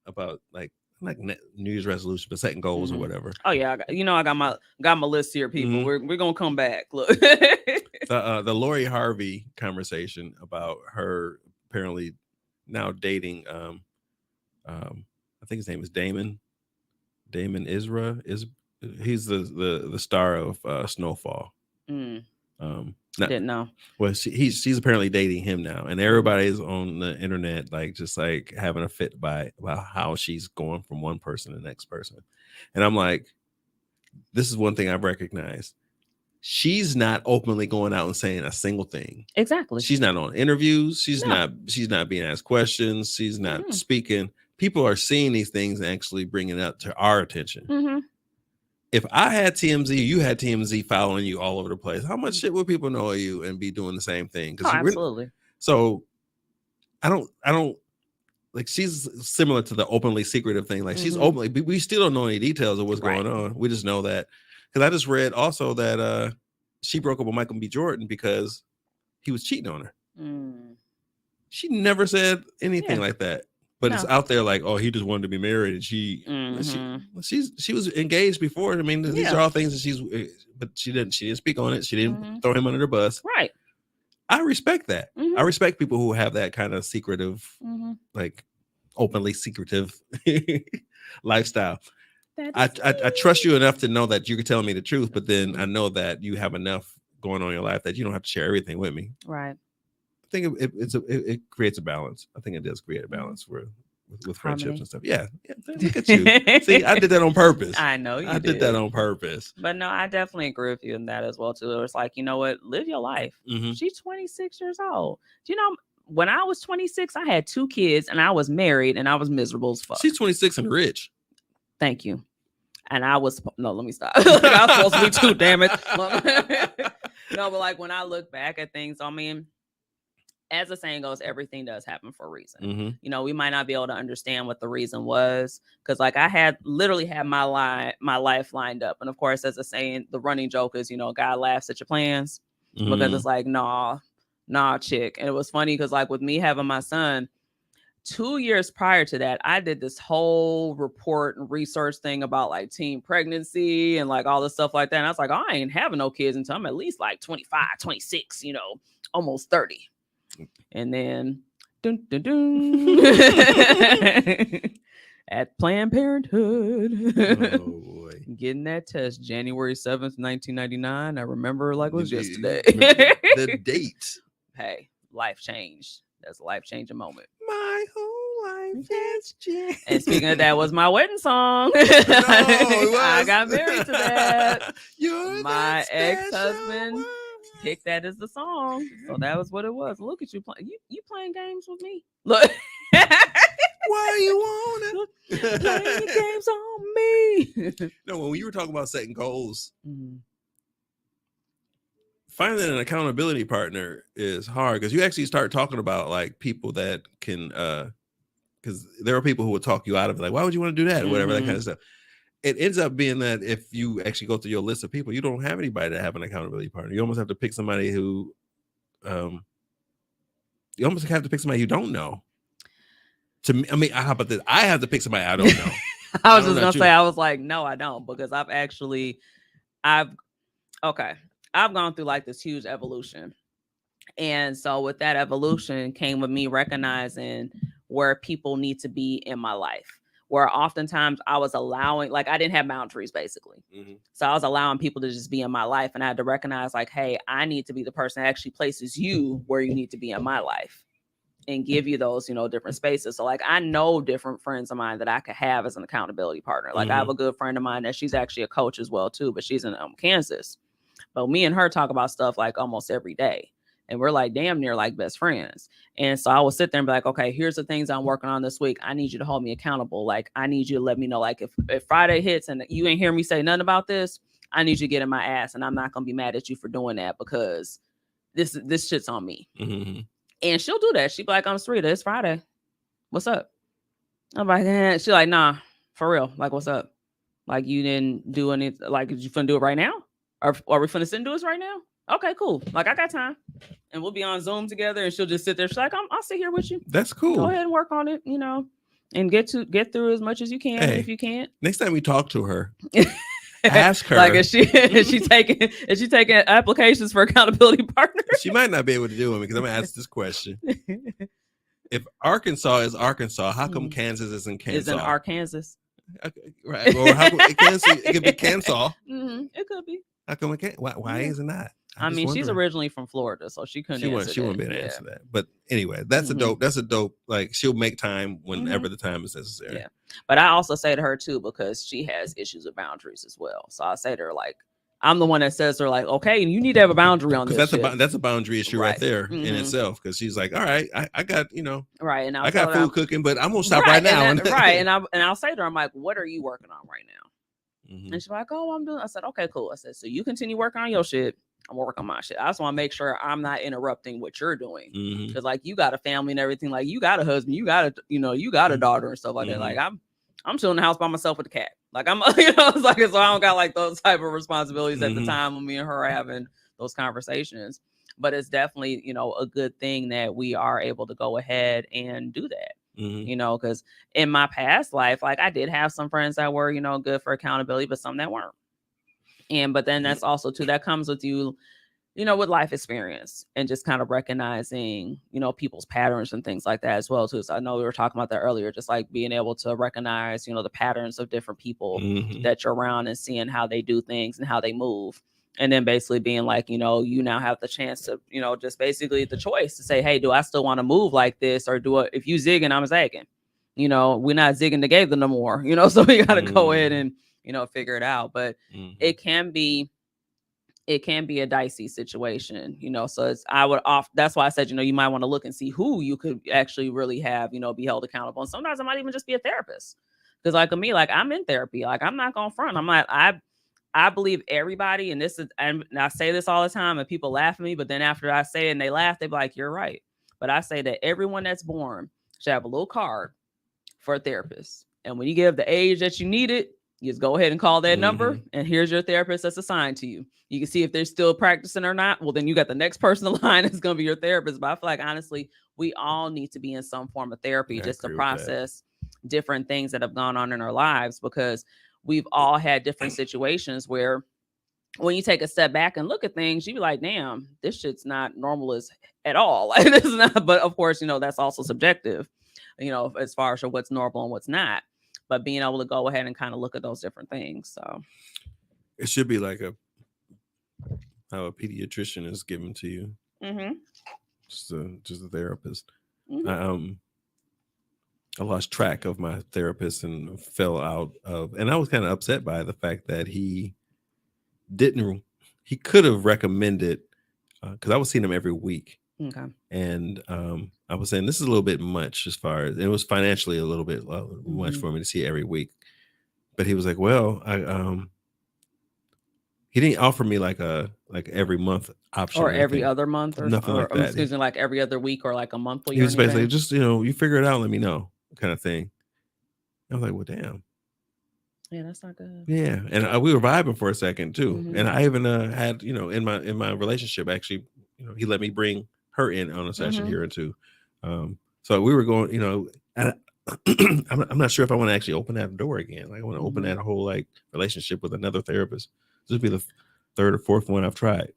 about like New Year's resolution, but setting goals or whatever. Oh yeah, I got my list here, people. We're gonna come back. Look, the Lori Harvey conversation about her apparently now dating. I think his name is Damon Isra. He's the star of Snowfall. Didn't know. Well, she's apparently dating him now, and everybody's on the internet like just like having a fit about how she's going from one person to the next person. And I'm like, this is one thing I've recognized. She's not openly going out and saying a single thing. Exactly. She's not on interviews. She's not being asked questions. She's not speaking. People are seeing these things and actually bringing it up to our attention. If I had TMZ, you had TMZ following you all over the place, how much shit would people know of you and be doing the same thing? Absolutely. So I don't like, she's similar to the openly secretive thing. Like she's openly, we still don't know any details of what's going on. We just know that, because I just read also that she broke up with Michael B. Jordan because he was cheating on her. She never said anything like that. But it's out there like, oh, he just wanted to be married, and she was engaged before. I mean, these are all things that but she didn't speak on it. She didn't throw him under the bus. Right. I respect that. I respect people who have that kind of secretive, like openly secretive lifestyle. I trust you enough to know that you're telling me the truth, but then I know that you have enough going on in your life that you don't have to share everything with me. Right. I think it creates a balance. I think it does create a balance with friendships and stuff. Yeah, look at you. See, I did that on purpose. I know you did that on purpose. But no, I definitely agree with you in that as well too. It's like, you know what? Live your life. She's 26 years old. Do you know, when I was 26, I had 2 kids and I was married and I was miserable as fuck. She's 26 and rich. Thank you. And I was let me stop. I was supposed to be too, damn it. No, but like when I look back at things, I mean, as the saying goes, everything does happen for a reason. You know, we might not be able to understand what the reason was, because like I had literally had my life lined up. And of course, as a saying, the running joke is, you know, God laughs at your plans, because it's like, nah, chick. And it was funny because like with me having my son, 2 years prior to that, I did this whole report and research thing about like teen pregnancy and like all this stuff like that. And I was like, oh, I ain't having no kids until I'm at least like 25, 26, you know, almost 30. And then at Planned Parenthood, getting that test January 7th, 1999. I remember like it was yesterday. The date. Hey, life changed. That's a life-changing moment. My whole life has changed. And speaking of that, was my wedding song. I got married to that. My ex-husband picked that as the song, so that was what it was. Look at you playing. You playing games with me. Look. Why you wanna playing games on me? No, when you were talking about setting goals, finding an accountability partner is hard, because you actually start talking about like people that can, because there are people who will talk you out of it, like, why would you want to do that, or whatever, that kind of stuff. It ends up being that if you actually go through your list of people, you don't have anybody to have an accountability partner. You almost have to pick somebody who, you almost have to pick somebody you don't know. To me, I mean, how about this? I have to pick somebody I don't know. I was just gonna say, I was like, no, I don't, because I've gone through like this huge evolution. And so with that evolution came with me recognizing where people need to be in my life, where oftentimes I was allowing, like I didn't have boundaries basically. So I was allowing people to just be in my life, and I had to recognize like, hey, I need to be the person that actually places you where you need to be in my life and give you those, you know, different spaces. So like, I know different friends of mine that I could have as an accountability partner. Like I have a good friend of mine that she's actually a coach as well too, but she's in Kansas. But me and her talk about stuff like almost every day. And we're like damn near like best friends. And so I will sit there and be like, okay, here's the things I'm working on this week. I need you to hold me accountable. Like I need you to let me know, like if Friday hits and you ain't hear me say nothing about this, I need you to get in my ass. And I'm not going to be mad at you for doing that, because this shit's on me. And she'll do that. She'll be like, I'm Serita, it's Friday. What's up? I'm like, she's like, nah, for real. Like, what's up? Like, you didn't do anything. Like, you finna do it right now? Or are we finna sit and do this right now? Okay, cool. Like, I got time. And we'll be on Zoom together, and she'll just sit there. She's like, I'll sit here with you. That's cool. Go ahead and work on it, you know. and get through as much as you can. Hey, and if you can't, next time you talk to her, ask her. Like, is she taking applications for accountability partners? She might not be able to do it because I'm gonna ask this question. If Arkansas is Arkansas, how come Kansas isn't Kansas? Isn't Arkansas? Okay, right. Or how come it could be Kansas? It could be. How come it can't? Why is it not? I mean, she's originally from Florida, so she couldn't. She wouldn't be able to answer that. But anyway, that's a dope. That's a dope. Like, she'll make time whenever the time is necessary. Yeah. But I also say to her too, because she has issues with boundaries as well. So I say to her, like, I'm the one that says to her, like, okay, you need to have a boundary on this. Because that's a boundary issue right there in itself. Because she's like, all right, I got, right, and I got food cooking, but I'm gonna stop right now. And I'll say to her, I'm like, what are you working on right now? And she's like, oh, I'm doing. I said, okay, cool. I said, so you continue working on your shit. I'm working on my shit. I just want to make sure I'm not interrupting what you're doing. Because like, you got a family and everything. Like, you got a husband, you got a daughter and stuff like that. Like, I'm chilling in the house by myself with the cat. Like, I'm, it's like, so I don't got like those type of responsibilities at the time when me and her are having those conversations. But it's definitely, a good thing that we are able to go ahead and do that. Because in my past life, like, I did have some friends that were, good for accountability, but some that weren't. But then that's also too, that comes with you, with life experience and just kind of recognizing, people's patterns and things like that as well too. So I know we were talking about that earlier, just like being able to recognize, the patterns of different people that you're around and seeing how they do things and how they move. And then basically being like, you now have the chance to, just basically the choice to say, hey, do I still want to move like this? Or if you zigging, I'm zagging. We're not zigging together no more, so we got to go ahead and, figure it out. But it can be a dicey situation, so that's why I said, you might want to look and see who you could actually really have, be held accountable. And sometimes it might even just be a therapist. Because like, me, like, I'm in therapy. Like, I'm not going front. I'm like, I believe everybody, and I say this all the time and people laugh at me, but then after I say it and they laugh, they be like, you're right. But I say that everyone that's born should have a little card for a therapist. And when you give the age that you need it, you just go ahead and call that number, and here's your therapist that's assigned to you. You can see if they're still practicing or not. Well, then you got the next person in line that's going to be your therapist. But I feel like, honestly, we all need to be in some form of therapy just to process different things that have gone on in our lives, because we've all had different situations where when you take a step back and look at things, you be like, damn, this shit's not normal at all. Like, this is not, but of course, that's also subjective, as far as what's normal and what's not. But being able to go ahead and kind of look at those different things. So it should be like how a pediatrician is given to you. Just a therapist. I lost track of my therapist and fell out of, and I was kind of upset by the fact that he could have recommended, because I was seeing him every week. Okay. And I was saying, this is a little bit much as far as, it was financially a little bit much for me to see every week. But he was like, well, he didn't offer me like every month option. Or every other month or nothing like that. Excuse me, like every other week or like a monthly. He was basically just, you figure it out, let me know, kind of thing. I was like, well, damn. Yeah, that's not good. Yeah. And we were vibing for a second too. And I even had, in my relationship, actually, he let me bring her in on a session here or two. So we were going, and I'm not sure if I want to actually open that door again. Like, I want to open that whole like relationship with another therapist. This would be the third or fourth one I've tried.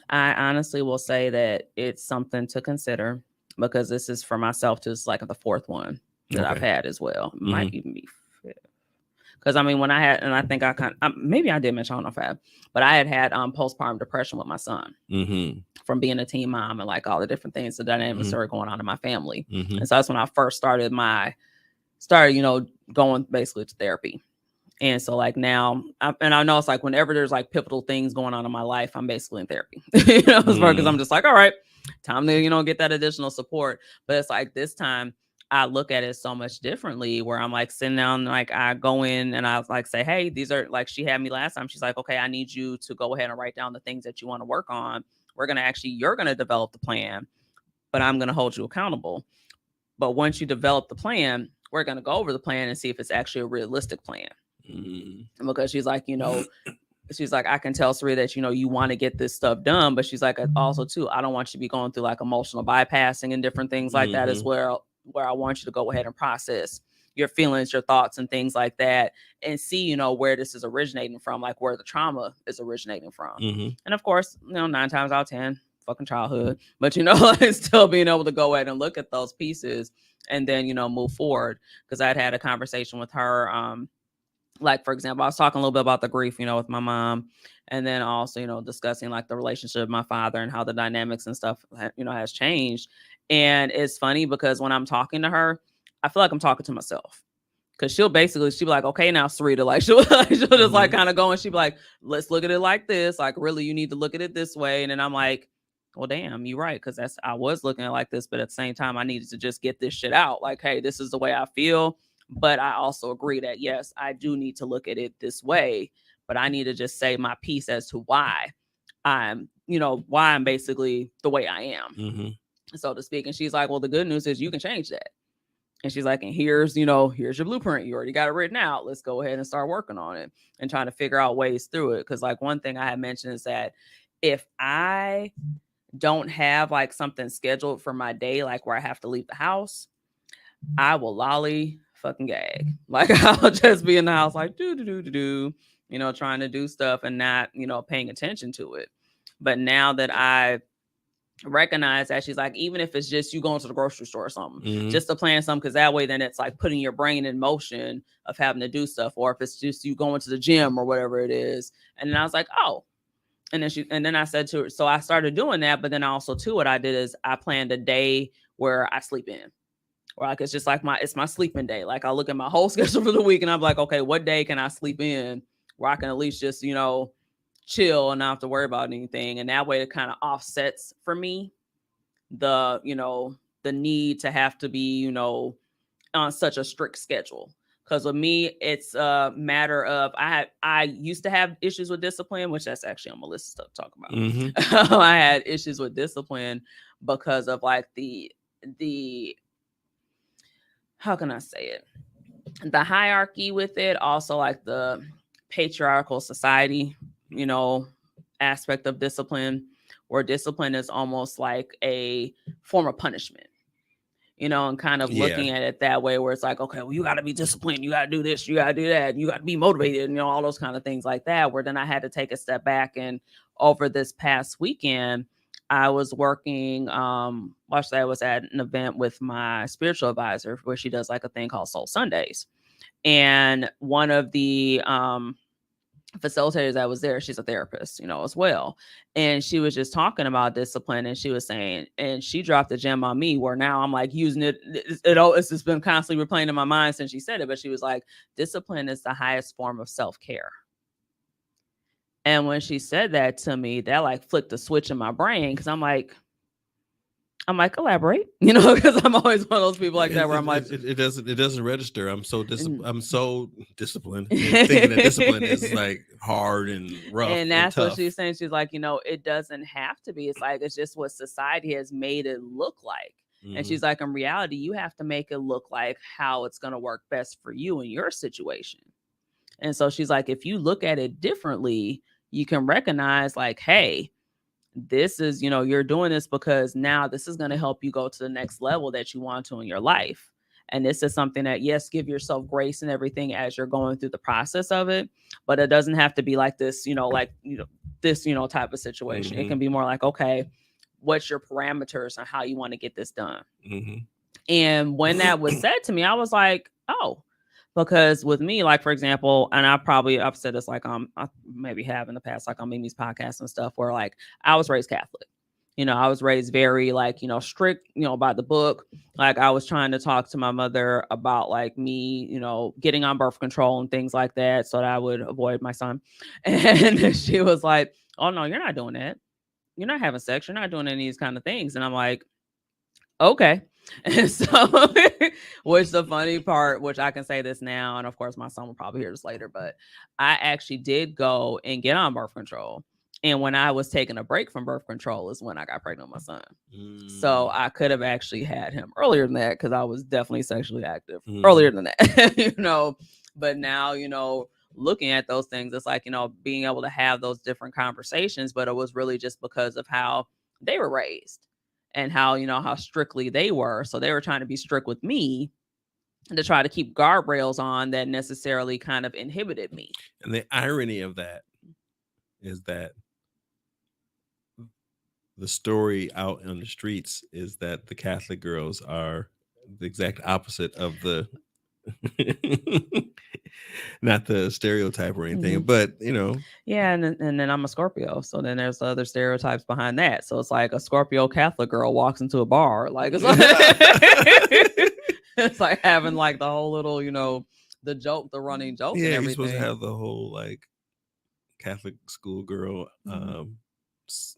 I honestly will say that it's something to consider, because this is for myself too. It's like the fourth one that I've had as well. It might even be fifth. Because I mean, when I had, and I think maybe I did mention, I don't know if I have, but I had postpartum depression with my son from being a teen mom and like all the different things, the dynamics that were going on in my family. And so that's when I first started going basically to therapy. And so like now, and I know it's like whenever there's like pivotal things going on in my life, I'm basically in therapy, because I'm just like, all right, time to, get that additional support. But it's like this time I look at it so much differently, where I'm like sitting down, like I go in and I like say, hey, these are like, she had me last time. She's like, okay, I need you to go ahead and write down the things that you want to work on. You're going to develop the plan, but I'm going to hold you accountable. But once you develop the plan, we're going to go over the plan and see if it's actually a realistic plan. Because she's like, she's like, I can tell Serita that, you want to get this stuff done, but she's like, also too, I don't want you to be going through like emotional bypassing and different things like that as well, where I want you to go ahead and process, your feelings, your thoughts, and things like that, and see, you know, where this is originating from, like where the trauma is originating from. And of course, you know, 9 times out of 10, fucking childhood, but you know, still being able to go ahead and look at those pieces and then, you know, move forward. Because I'd had a conversation with her, like, for example, I was talking a little bit about the grief, you know, with my mom, and then also, you know, discussing like the relationship with my father and how the dynamics and stuff, you know, has changed. And it's funny because when I'm talking to her, I feel like I'm talking to myself. Cause she'll be like, okay, now Serita, like she'll just like kind of go and she'll be like, let's look at it like this. Like, really, you need to look at it this way. And then I'm like, well, damn, you're right. Cause I was looking at it like this, but at the same time, I needed to just get this shit out. Like, hey, this is the way I feel. But I also agree that, yes, I do need to look at it this way, but I need to just say my piece as to why I'm basically the way I am, so to speak. And she's like, well, the good news is you can change that. And she's like, and here's your blueprint. You already got it written out. Let's go ahead and start working on it and trying to figure out ways through it. Cause like one thing I had mentioned is that if I don't have like something scheduled for my day, like where I have to leave the house, I will lolly fucking gag. Like I'll just be in the house like do, you know, trying to do stuff and not, you know, paying attention to it. But now that I recognize that, she's like, even if it's just you going to the grocery store or something, just to plan something, because that way then it's like putting your brain in motion of having to do stuff, or if it's just you going to the gym or whatever it is. And then I was like, oh. And then I said to her, so I started doing that, but then also too, what I did is I planned a day where I sleep in. Or like it's just like it's my sleeping day. Like I'll look at my whole schedule for the week and I'm like, okay, what day can I sleep in where I can at least just, you know, chill and not have to worry about anything. And that way it kind of offsets for me the, you know, the need to have to be, you know, on such a strict schedule. Because with me, it's a matter of I used to have issues with discipline, which that's actually on my list of stuff to talk about. I had issues with discipline because of like the how can I say it? The hierarchy with it, also like the patriarchal society, you know, aspect of discipline, where discipline is almost like a form of punishment, you know, and kind of looking at it that way, where it's like, okay, well, you got to be disciplined. You got to do this, you got to do that. You got to be motivated, and, you know, all those kind of things like that, where then I had to take a step back. And over this past weekend, I was working, I was at an event with my spiritual advisor where she does like a thing called Soul Sundays. And one of the facilitators that was there, she's a therapist, you know, as well. And she was just talking about discipline, and she was saying, and she dropped a gem on me where now I'm like using it. It's just been constantly replaying in my mind since she said it, but she was like, discipline is the highest form of self-care. And when she said that to me, that like flicked a switch in my brain, because I'm like, elaborate, you know, because I'm always one of those people like that where I'm like, it doesn't register. I'm so disciplined, thinking that discipline is like hard and rough. And that's and what she's saying. She's like, you know, it doesn't have to be. It's like, it's just what society has made it look like. And she's like, in reality, you have to make it look like how it's going to work best for you in your situation. And so she's like, if you look at it differently, you can recognize like, hey, this is, you know, you're doing this because now this is going to help you go to the next level that you want to in your life. And this is something that, yes, give yourself grace and everything as you're going through the process of it. But it doesn't have to be like this, you know, this, you know, type of situation. It can be more like, okay, what's your parameters on how you want to get this done? And when that was said to me, I was like, oh, because with me, like, for example, and I've said this, like, I maybe have in the past, like on Mimi's podcast and stuff, where like I was raised Catholic. You know, I was raised very like, you know, strict, you know, by the book. Like I was trying to talk to my mother about like me, you know, getting on birth control and things like that so that I would avoid my son. And she was like, oh no, you're not doing that. You're not having sex. You're not doing any of these kind of things. And I'm like, okay. And so, which the funny part, which I can say this now, and of course my son will probably hear this later, but I actually did go and get on birth control. And when I was taking a break from birth control is when I got pregnant with my son. So I could have actually had him earlier than that, because I was definitely sexually active earlier than that, you know. But now, you know, looking at those things, it's like, you know, being able to have those different conversations, but it was really just because of how they were raised and how, you know, how strictly they were. So they were trying to be strict with me, to try to keep guardrails on that necessarily kind of inhibited me. And the irony of that is that the story out on the streets is that the Catholic girls are the exact opposite of the not the stereotype or anything, but yeah, and then I'm a Scorpio, so then there's other stereotypes behind that. So it's like a Scorpio Catholic girl walks into a bar, like it's like, it's like having like the whole little, the running joke. Yeah, and everything. You're supposed to have the whole like Catholic schoolgirl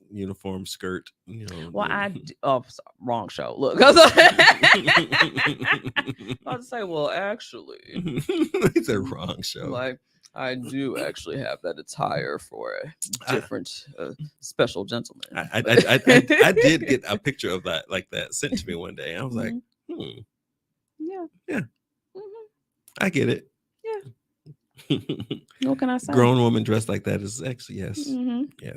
uniform skirt. Well, wrong show. Look, I was to say, well, actually, it's a wrong show. Like, I do actually have that attire for a different special gentleman. I did get a picture of that, like that, sent to me one day. I was like, yeah, I get it. Yeah. What can I say? Grown woman dressed like that is actually yes,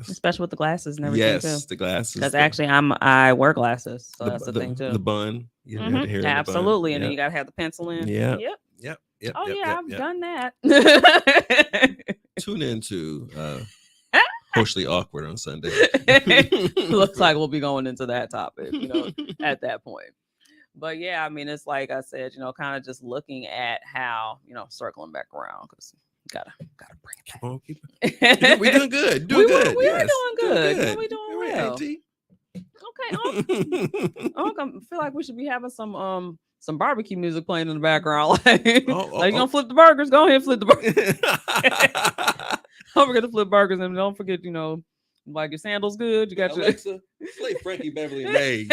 especially with the glasses and everything. Yes, the glasses. Because actually, I wear glasses, so that's the thing too. The bun, you have the hair. Absolutely, and then you gotta have the pencil in. Yep. I've done that. Tune into Socially Awkward on Sunday. Looks like we'll be going into that topic, at that point. But yeah, I mean, it's like I said, kind of just looking at how, circling back around, because gotta bring it back. We're doing good. We are doing good. We're doing well. Okay. I feel like we should be having some barbecue music playing in the background. Like, you gonna flip the burgers? Go ahead, flip the burgers. Don't forget to flip burgers, and don't forget, like your sandals good. You got Alexa, play Frankie Beverly Mays.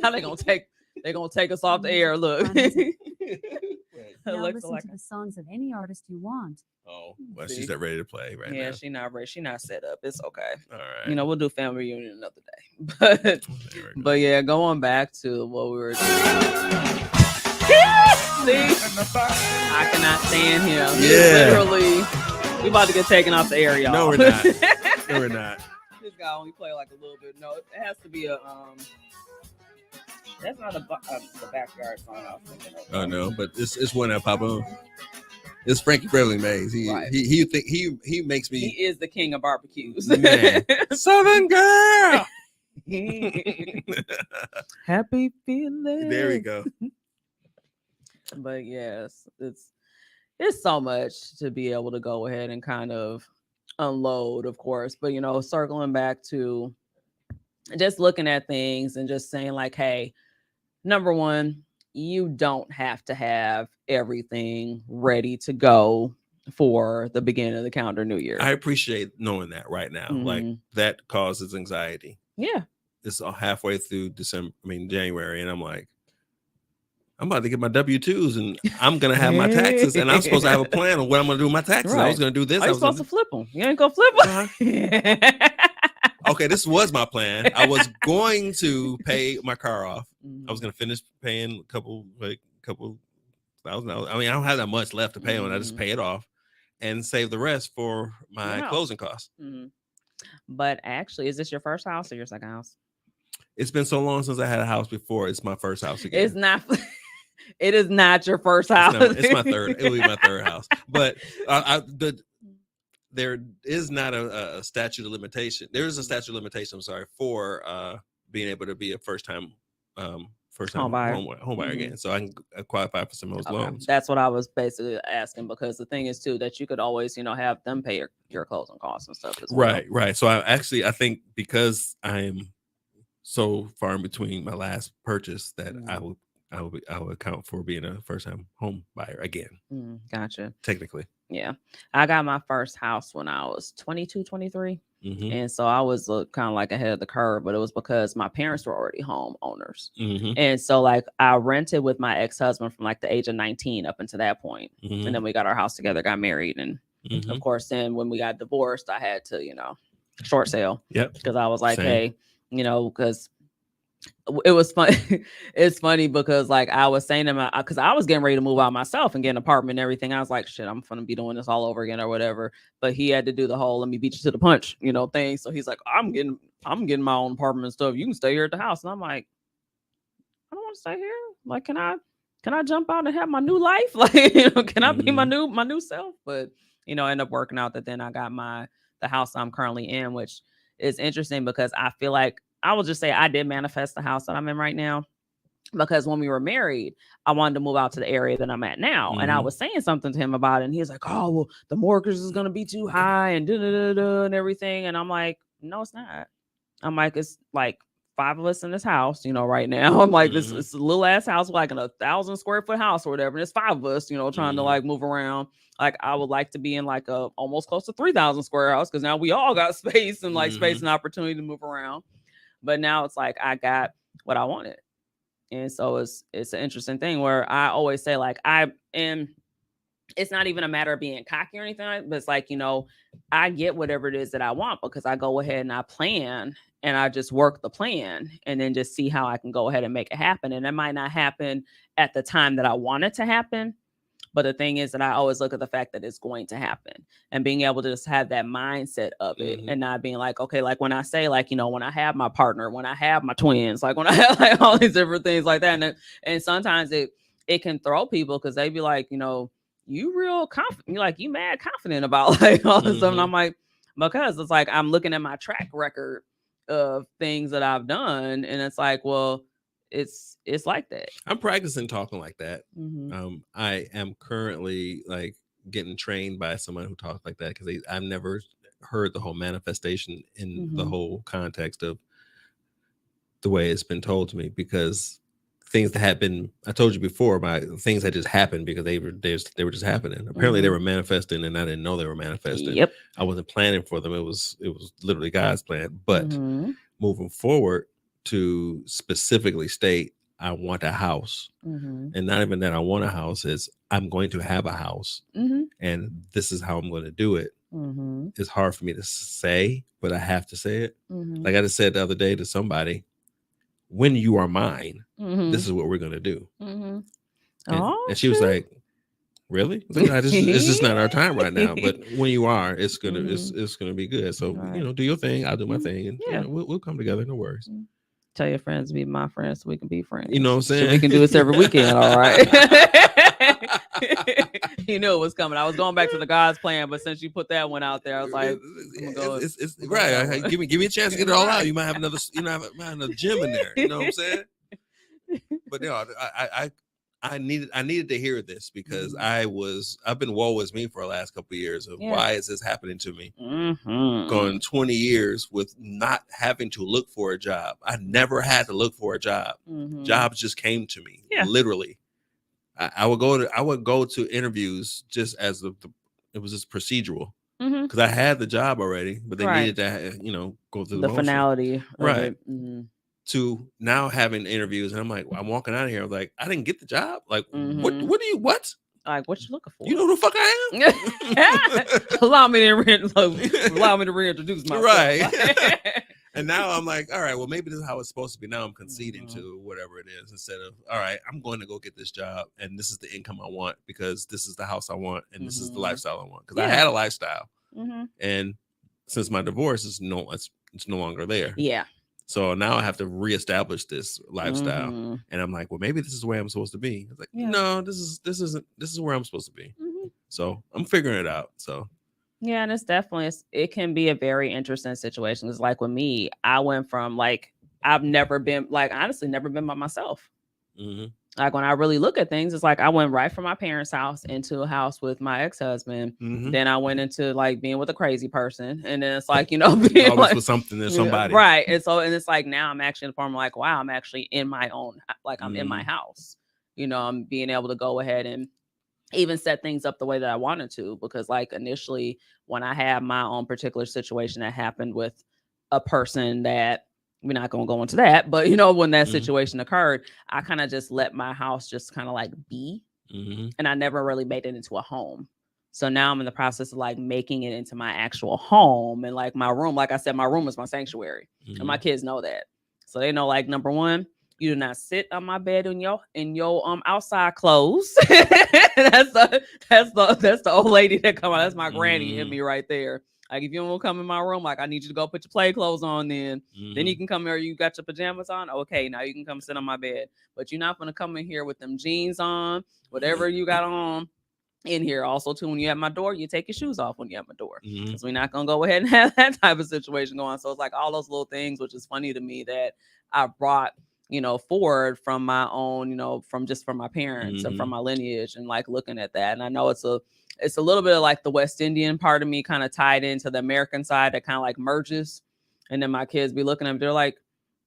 How they gonna take us off the air? Look. Now listen to the songs of any artist you want. Oh, well, she's not ready to play right now. Yeah, she's not ready. She's not set up. It's okay. All right. We'll do family reunion another day. But yeah, going back to what we were doing. See? I cannot stand him. Yeah. Literally, we about to get taken off the air, y'all. No, we're not. No, we're not. This guy only play like a little bit. No, it has to be a That's not the backyard song I was thinking of. Oh no, but it's one that pop on. It's Frankie Beverly Mays. He makes me. He is the king of barbecues. Man. Southern girl. Happy feeling. There we go. But yes, it's so much to be able to go ahead and kind of unload, of course. But circling back to just looking at things and just saying like, hey, number one, you don't have to have everything ready to go for the beginning of the calendar new year. I appreciate knowing that right now. Like that causes anxiety. Yeah. It's halfway through January, and I'm like, I'm about to get my W-2s and I'm going to have my taxes, and I'm supposed to have a plan on what I'm going to do with my taxes. Right. I was going to do this. I was supposed to flip them. You ain't going to flip them. Okay, this was my plan. I was going to pay my car off. I was going to finish paying a couple $1,000. I don't have that much left to pay on. I just pay it off and save the rest for my closing costs. But actually, is this your first house or your second house? It's been so long since I had a house before. It's my first house again. It's not. It is not your first house. It's my third. It'll be my third house. But there is not a statute of limitation. There is a statute of limitation. I'm sorry, for being able to be a first time home buyer again. So I can qualify for some of those loans. That's what I was basically asking, because the thing is too that you could always have them pay your closing costs and stuff as well. Right. So I think because I am so far in between my last purchase that I will account for being a first time home buyer again. Gotcha. Technically. Yeah. I got my first house when I was 22, 23. And so I was kind of like ahead of the curve, but it was because my parents were already home owners. And so like I rented with my ex-husband from like the age of 19 up until that point. And then we got our house together, got married. And of course, then when we got divorced, I had to, short sale. Yep. Because I was like, hey, because it was fun. It's funny because like I was saying to him, because I was getting ready to move out myself and get an apartment and everything. I was like, shit, I'm gonna be doing this all over again or whatever. But he had to do the whole "let me beat you to the punch," thing. So he's like, I'm getting my own apartment and stuff. You can stay here at the house. And I'm like, I don't want to stay here. Like, can I can I jump out and have my new life? Like, can I be my new self? But end up working out that then I got the house I'm currently in, which is interesting because I feel like I will just say I did manifest the house that I'm in right now. Because when we were married, I wanted to move out to the area that I'm at now. And I was saying something to him about it. And he was like, oh, well, the mortgage is going to be too high and and everything. And I'm like, no, it's not. I'm like, it's like 5 of us in this house, right now. I'm like, this it's a little ass house, like in 1,000 square foot house or whatever. And it's 5 of us, trying to like move around. Like I would like to be in like a almost close to 3,000 square house because now we all got space and like space and opportunity to move around. But now it's like I got what I wanted. And so it's an interesting thing where I always say like it's not even a matter of being cocky or anything, but it's like, I get whatever it is that I want because I go ahead and I plan and I just work the plan and then just see how I can go ahead and make it happen. And it might not happen at the time that I want it to happen. But the thing is that I always look at the fact that it's going to happen and being able to just have that mindset of it and not being like, okay, like when I say like, when I have my partner, when I have my twins, like when I have like all these different things like that. And sometimes it can throw people because they be like, you real confident. You're like, you mad confident about like all this stuff. And I'm like, because it's like, I'm looking at my track record of things that I've done. And it's like, well, it's like that. I'm practicing talking like that. I am currently like getting trained by someone who talks like that because I've never heard the whole manifestation in the whole context of the way it's been told to me, because things that happen, I told you before, things that just happened because they were just happening. Apparently they were manifesting and I didn't know they were manifesting. Yep. I wasn't planning for them. It was literally God's plan. But moving forward, to specifically state I want a house, and not even that I want a house, is I'm going to have a house, and this is how I'm going to do it. It's hard for me to say, but I have to say it. Like I just said the other day to somebody, when you are mine, this is what we're going to do. And she was like, really? Like, no, it's just not our time right now. But when you are, it's gonna be good. So do your thing, I'll do my thing, and we'll come together. No worries. Tell your friends to be my friends so we can be friends. You know what I'm saying? So we can do this every weekend, all right? You knew it was coming. I was going back to the God's plan, but since you put that one out there, I was like, it's right. Give me a chance to get it all out. You might have another, another gym in there. You know what I'm saying? But I needed to hear this because I've been woe is me for the last couple of years of why is this happening to me? Going 20 years with not having to look for a job. I never had to look for a job. Jobs just came to me, literally. I would go to interviews just as it was just procedural because I had the job already, but they needed to go through the finality, right? To now having interviews, and I'm like, I'm walking out of here. I'm like, I didn't get the job. Like, what? Like, what you looking for? You know who the fuck I am? Allow me to reintroduce myself. Right. And now I'm like, all right, well, maybe this is how it's supposed to be. Now I'm conceding to whatever it is instead of, all right, I'm going to go get this job, and this is the income I want because this is the house I want, and this is the lifestyle I want. Because I had a lifestyle, and since my divorce it's no longer there. Yeah. So now I have to reestablish this lifestyle, and I'm like, well, maybe this is where I'm supposed to be. It's like, no, this is where I'm supposed to be. So I'm figuring it out. So yeah, and it can be a very interesting situation. It's like with me, I went from like I've never been honestly never been by myself. Like when I really look at things, it's like I went right from my parents' house into a house with my ex-husband. Then I went into like being with a crazy person. And then it's like, being always like, with something and somebody. Right. And it's like now I'm actually in the form of like, wow, I'm actually in my own, like I'm in my house. I'm being able to go ahead and even set things up the way that I wanted to. Because like initially when I had my own particular situation that happened with a person that, we're not going to go into that, but when that situation occurred, I kind of just let my house just kind of like be, and I never really made it into a home. So now I'm in the process of like making it into my actual home, and like my room, like I said, my room is my sanctuary, and my kids know that. So they know, like, number one, you do not sit on my bed in your outside clothes. That's the old lady that come out. That's my granny in me right there. Like if you don't want to come in my room, like I need you to go put your play clothes on then. Then you can come here, you got your pajamas on. Okay, now you can come sit on my bed. But you're not gonna come in here with them jeans on, whatever you got on in here. Also, too, when you at my door, you take your shoes off when you're at my door. Because we're not gonna go ahead and have that type of situation going. So it's like all those little things, which is funny to me that I brought, forward from my own, from my parents and from my lineage, and like looking at that. And I know it's a little bit of like the West Indian part of me kind of tied into the American side that kind of like merges. And then my kids be looking at me, they're like,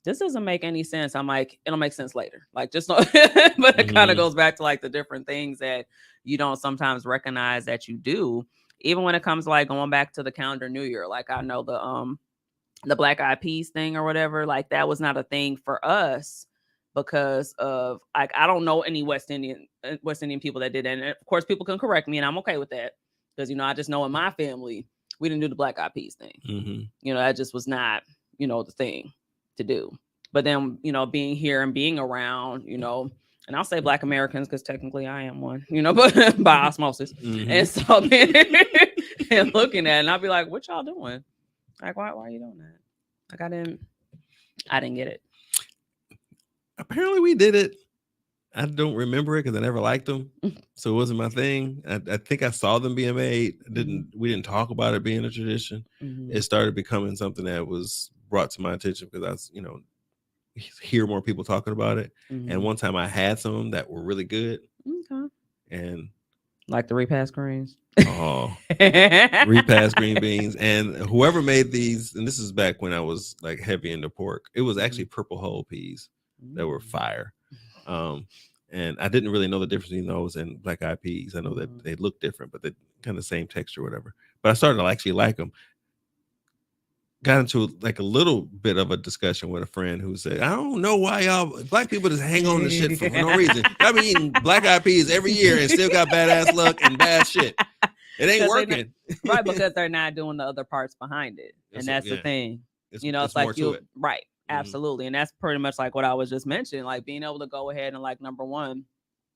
this doesn't make any sense. I'm like, it'll make sense later. Like, just not, but it kind of goes back to like the different things that you don't sometimes recognize that you do. Even when it comes to like going back to the calendar New Year, like I know the Black Eyed Peas thing or whatever, like that was not a thing for us because of like, I don't know any West Indian people that did that. And of course people can correct me and I'm okay with that. Because, I just know in my family, we didn't do the Black Eyed Peas thing. That just was not, the thing to do. But then, being here and being around, and I'll say Black Americans because technically I am one, but by osmosis. And so then and looking at it, and I'll be like, what y'all doing? Like, why are you doing that? Like, I didn't get it. Apparently we did it. I don't remember it because I never liked them. So it wasn't my thing. I think I saw them being made. We didn't talk about it being a tradition. It started becoming something that was brought to my attention because I was, hear more people talking about it. And one time I had some that were really good. Okay. And like the repast greens. Oh, repast green beans. And whoever made these, and this is back when I was like heavy into pork, it was actually purple whole peas that were fire. And I didn't really know the difference between those and Black Eyed Peas. I know that they look different, but they're kind of the same texture or whatever. But I started to actually like them. Got into like a little bit of a discussion with a friend who said, I don't know why y'all Black people just hang on to shit for no reason. I've been eating Black Eyed Peas every year and still got badass luck and bad shit. It ain't working. Right, because they're not doing the other parts behind it. And that's the thing. It's like you right. Absolutely. And that's pretty much like what I was just mentioning, like being able to go ahead and like number one,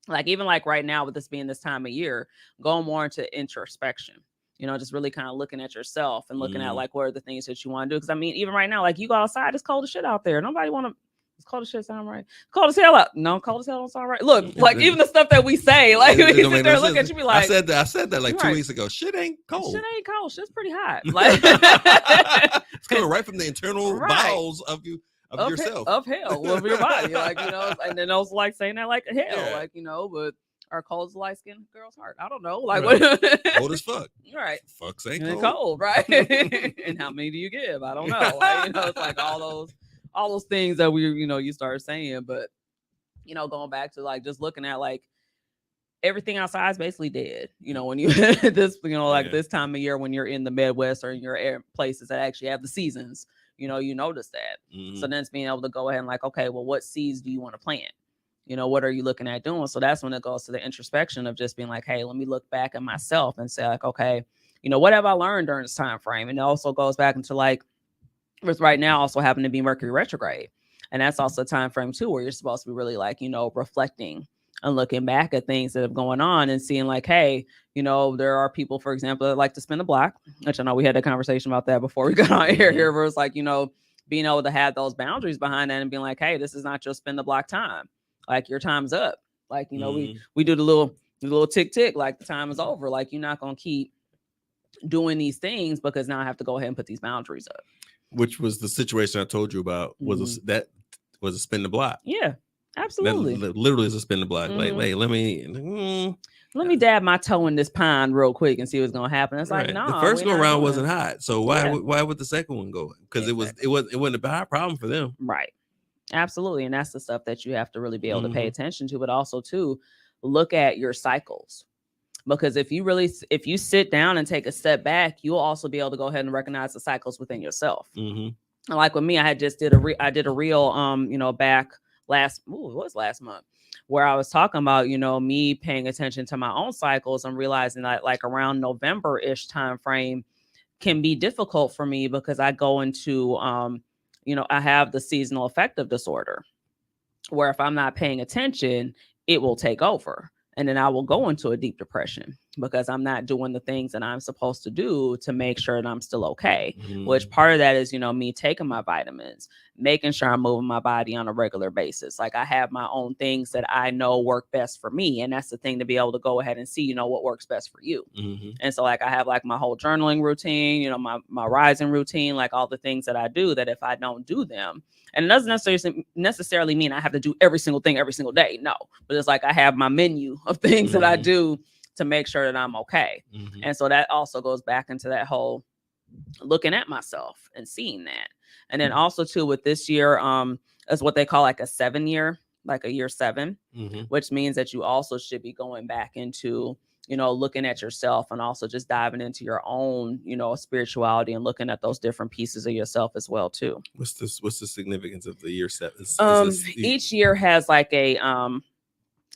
like even like right now with this being this time of year, going more into introspection, just really kind of looking at yourself and looking at like what are the things that you want to do. Because I mean, even right now, like you go outside, it's cold as shit out there. Nobody want to. It's cold as shit sound right. Cold as hell out. No, cold as hell don't sound right. Look, like even the stuff that we say, like we sit there look at you, be like, I said that like 2 weeks ago. Shit ain't cold. Shit ain't cold. Shit's pretty hot. Like it's coming right from the internal bowels of you. Of yourself, of hell, of your body, like and then also like saying that like hell, like but our cold's light skinned girl's heart. I don't know, like what cold as fuck, right? Fuck's ain't cold, right? And how many do you give? I don't know, like, it's like all those things that we you start saying, but going back to like just looking at like everything outside is basically dead. When you this like this time of year when you're in the Midwest or in your places that actually have the seasons. You notice that. So then it's being able to go ahead and like, okay, well, what seeds do you want to plant? What are you looking at doing? So that's when it goes to the introspection of just being like, hey, let me look back at myself and say like, okay, what have I learned during this time frame? And it also goes back into like, with right now also happen to be Mercury retrograde. And that's also a time frame too, where you're supposed to be really like, reflecting and looking back at things that have going on and seeing like, hey, there are people, for example, that like to spin the block, which I know we had a conversation about that before we got on air here, where it's like, being able to have those boundaries behind that and being like, hey, this is not just spin the block time. Like your time's up. Like, we do the little tick, tick, like the time is over. Like you're not going to keep doing these things because now I have to go ahead and put these boundaries up. Which was the situation I told you about was a spin the block. Yeah. Absolutely. That literally is a spin the block. Like, wait, let me dab my toe in this pond real quick and see what's gonna happen. It's like, no, the first go round wasn't hot. So why would the second one go? Because it wasn't a bad problem for them. Right. Absolutely. And that's the stuff that you have to really be able to pay attention to, but also to look at your cycles. Because if you sit down and take a step back, you'll also be able to go ahead and recognize the cycles within yourself. Like with me, I had just did a reel back last month where I was talking about, me paying attention to my own cycles and realizing that like around November-ish time frame can be difficult for me because I go into, I have the seasonal affective disorder where if I'm not paying attention, it will take over. And then I will go into a deep depression, because I'm not doing the things that I'm supposed to do to make sure that I'm still okay. Which part of that is, me taking my vitamins, making sure I'm moving my body on a regular basis. Like I have my own things that I know work best for me. And that's the thing, to be able to go ahead and see, what works best for you. And so like I have like my whole journaling routine, my rising routine, like all the things that I do, that if I don't do them, and it doesn't necessarily mean I have to do every single thing every single day. No, but it's like I have my menu of things that I do to make sure that I'm okay. And so that also goes back into that whole looking at myself and seeing that. And then also too, with this year, is what they call like a 7-year, like a year 7, which means that you also should be going back into, looking at yourself, and also just diving into your own, spirituality, and looking at those different pieces of yourself as well too. What's the significance of the year 7? Each year has like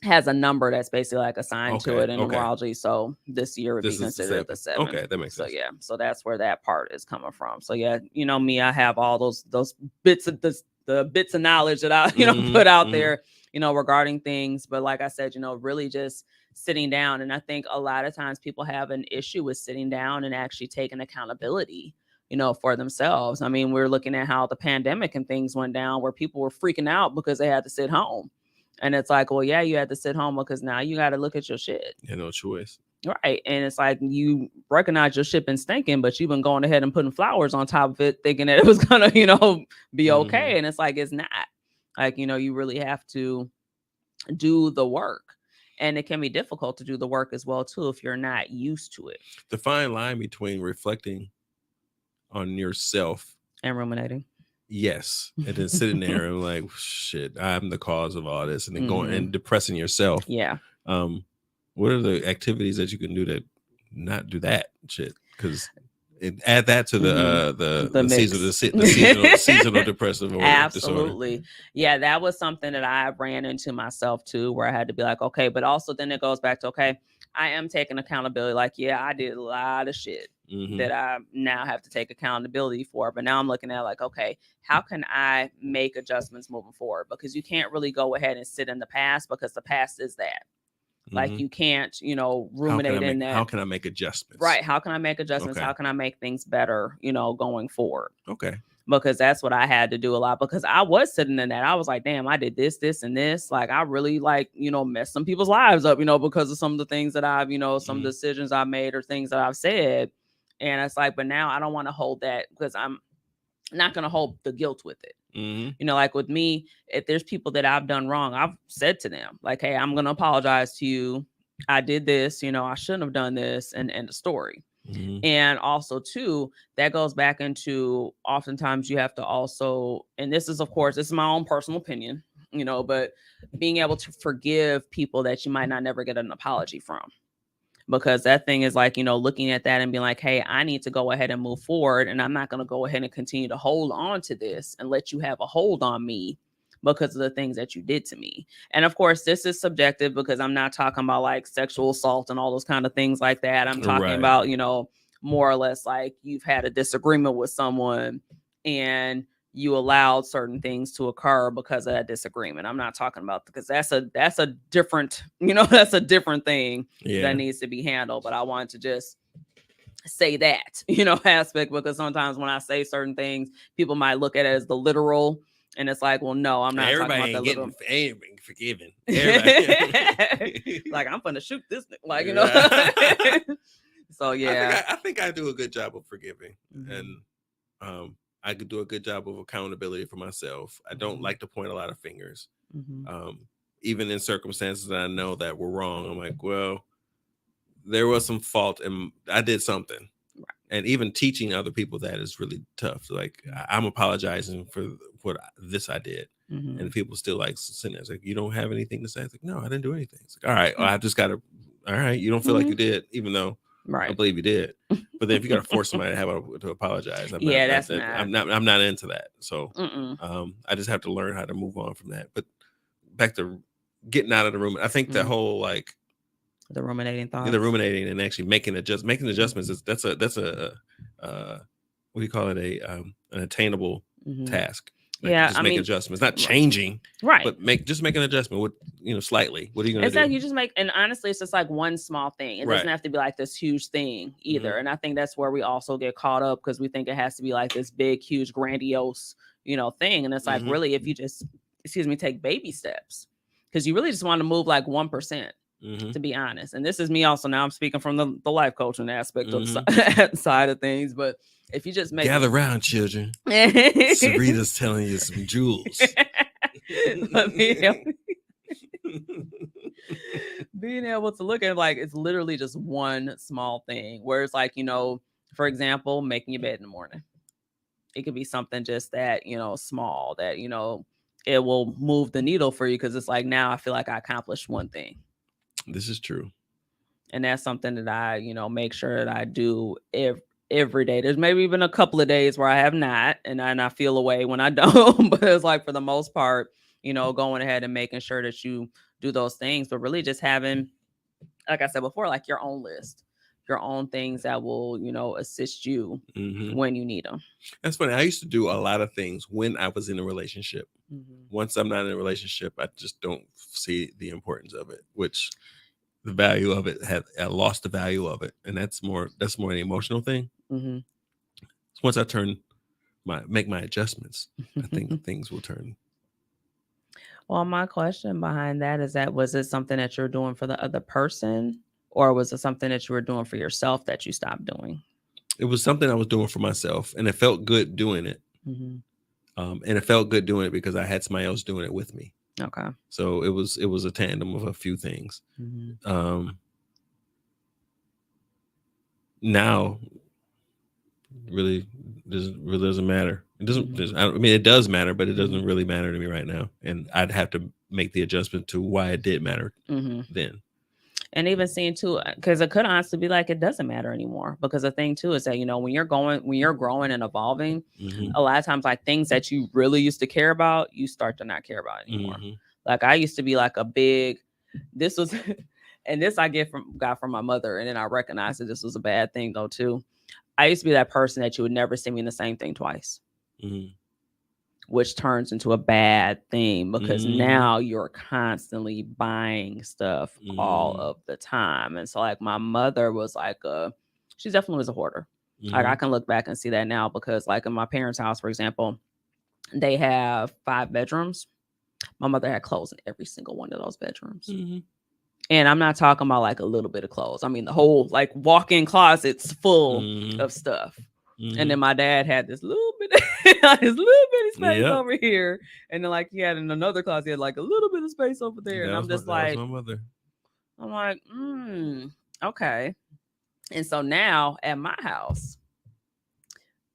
has a number that's basically like assigned to it in numerology. So this year would be considered the 7. Okay, that makes sense. So yeah, so that's where that part is coming from. So yeah, me, I have all those bits of the bits of knowledge that I put out there, regarding things. But like I said, really just sitting down. And I think a lot of times people have an issue with sitting down and actually taking accountability, for themselves. I mean, we're looking at how the pandemic and things went down, where people were freaking out because they had to sit home. And it's like, well, yeah, you had to sit home because now you got to look at your shit. Yeah, no choice. Right. And it's like, you recognize your shit been stinking, but you've been going ahead and putting flowers on top of it, thinking that it was going to, be okay. And it's like, it's not. Like, you really have to do the work. And it can be difficult to do the work as well, too, if you're not used to it. The fine line between reflecting on yourself and ruminating. Yes. And then sitting there and like, shit, I'm the cause of all this. And then going and depressing yourself. Yeah. What are the activities that you can do to not do that shit? Because add that to the seasonal depressive disorder. Absolutely. Yeah, that was something that I ran into myself too, where I had to be like, okay, but also then it goes back to, okay, I am taking accountability. Like, yeah, I did a lot of shit that I now have to take accountability for. But now I'm looking at like, okay, how can I make adjustments moving forward? Because you can't really go ahead and sit in the past, because the past is that. Like you can't, ruminate in that. How can I make adjustments? Right. How can I make adjustments? Okay. How can I make things better, going forward? Okay. Because that's what I had to do a lot, because I was sitting in that. I was like, damn, I did this, and this. Like, I really messed some people's lives up, because of some of the things that I've, some decisions I made or things that I've said. And it's like, but now I don't want to hold that, because I'm not going to hold the guilt with it. Like with me, if there's people that I've done wrong, I've said to them like, hey, I'm going to apologize to you. I did this, I shouldn't have done this, and the story. And also too, that goes back into, oftentimes you have to also, and this is, of course, this is my own personal opinion, but being able to forgive people that you might not never get an apology from. Because that thing is like, looking at that and being like, hey, I need to go ahead and move forward. And I'm not going to go ahead and continue to hold on to this and let you have a hold on me because of the things that you did to me. And of course, this is subjective, because I'm not talking about like sexual assault and all those kind of things like that. I'm talking about, more or less like you've had a disagreement with someone and you allowed certain things to occur because of that disagreement. I'm not talking about, because that's a different, that's a different thing that needs to be handled. But I wanted to just say that, aspect, because sometimes when I say certain things, people might look at it as the literal, and it's like, well, no, I'm not everybody talking about the literal. Everybody forgiven. Like, I'm gonna shoot this, like, So yeah, I think I do a good job of forgiving, and I could do a good job of accountability for myself. I don't like to point a lot of fingers. Even in circumstances that I know that were wrong, I'm like, well, there was some fault and I did something. Right. And even teaching other people that is really tough. Like, I'm apologizing for what I did. And people still like sitting there. It's like, you don't have anything to say? It's like, no, I didn't do anything. It's like, all right, well, I just got to, all right, you don't feel like you did, even though I believe you did. But then if you got to force somebody to apologize, I'm not into that. So I just have to learn how to move on from that. But back to getting out of the room, I think the whole like the ruminating thoughts, the ruminating and actually making adjustments that's a what do you call it, an attainable task. make adjustments, not changing, right? But make an adjustment with slightly. What are you going to do? Exactly. You just make, and honestly, it's just like one small thing. It doesn't have to be like this huge thing either. Mm-hmm. And I think that's where we also get caught up because we think it has to be like this big, huge, grandiose, thing. And it's like really, if you just, take baby steps, because you really just want to move like 1%. To be honest, and this is me also. Now I'm speaking from the life coaching aspect of the side of things, but if you just gather around, children, Serita's telling you some jewels. Being able to look at it like it's literally just one small thing, where it's like for example, making your bed in the morning. It could be something just that small that it will move the needle for you because it's like now I feel like I accomplished one thing. This is true. And that's something that I, make sure that I do every day. There's maybe even a couple of days where I have not, and I feel away when I don't. But it's like for the most part, going ahead and making sure that you do those things, but really just having, like I said before, like your own list, your own things that will, assist you when you need them. That's funny. I used to do a lot of things when I was in a relationship. Once I'm not in a relationship, I just don't see the importance of it, which the value of it I lost the value of it. And that's more an emotional thing. Once I make my adjustments, I think things will turn. Well, my question behind that is was it something that you're doing for the other person, or was it something that you were doing for yourself that you stopped doing? It was something I was doing for myself, and it felt good doing it. And it felt good doing it because I had somebody else doing it with me. Okay. So it was a tandem of a few things. Now, really doesn't matter. It doesn't. It does matter, but it doesn't really matter to me right now. And I'd have to make the adjustment to why it did matter then. And even seeing too, because it could honestly be like it doesn't matter anymore. Because the thing too is that when you're growing and evolving, a lot of times like things that you really used to care about, you start to not care about anymore. Like I used to be like a big. This was, and this I got from my mother, and then I recognized that this was a bad thing though too. I used to be that person that you would never see me in the same thing twice. Which turns into a bad thing because now you're constantly buying stuff all of the time. And so like my mother was like she definitely was a hoarder. Like I can look back and see that now because like in my parents' house, for example, they have 5 bedrooms. My mother had clothes in every single one of those bedrooms. And I'm not talking about like a little bit of clothes. I mean, the whole like walk-in closet's full of stuff. And then my dad had this little bit, his little bitty space over here, and then like he had in another closet, he had like a little bit of space over there, and I'm just like, my mother. I'm like, okay. And so now at my house,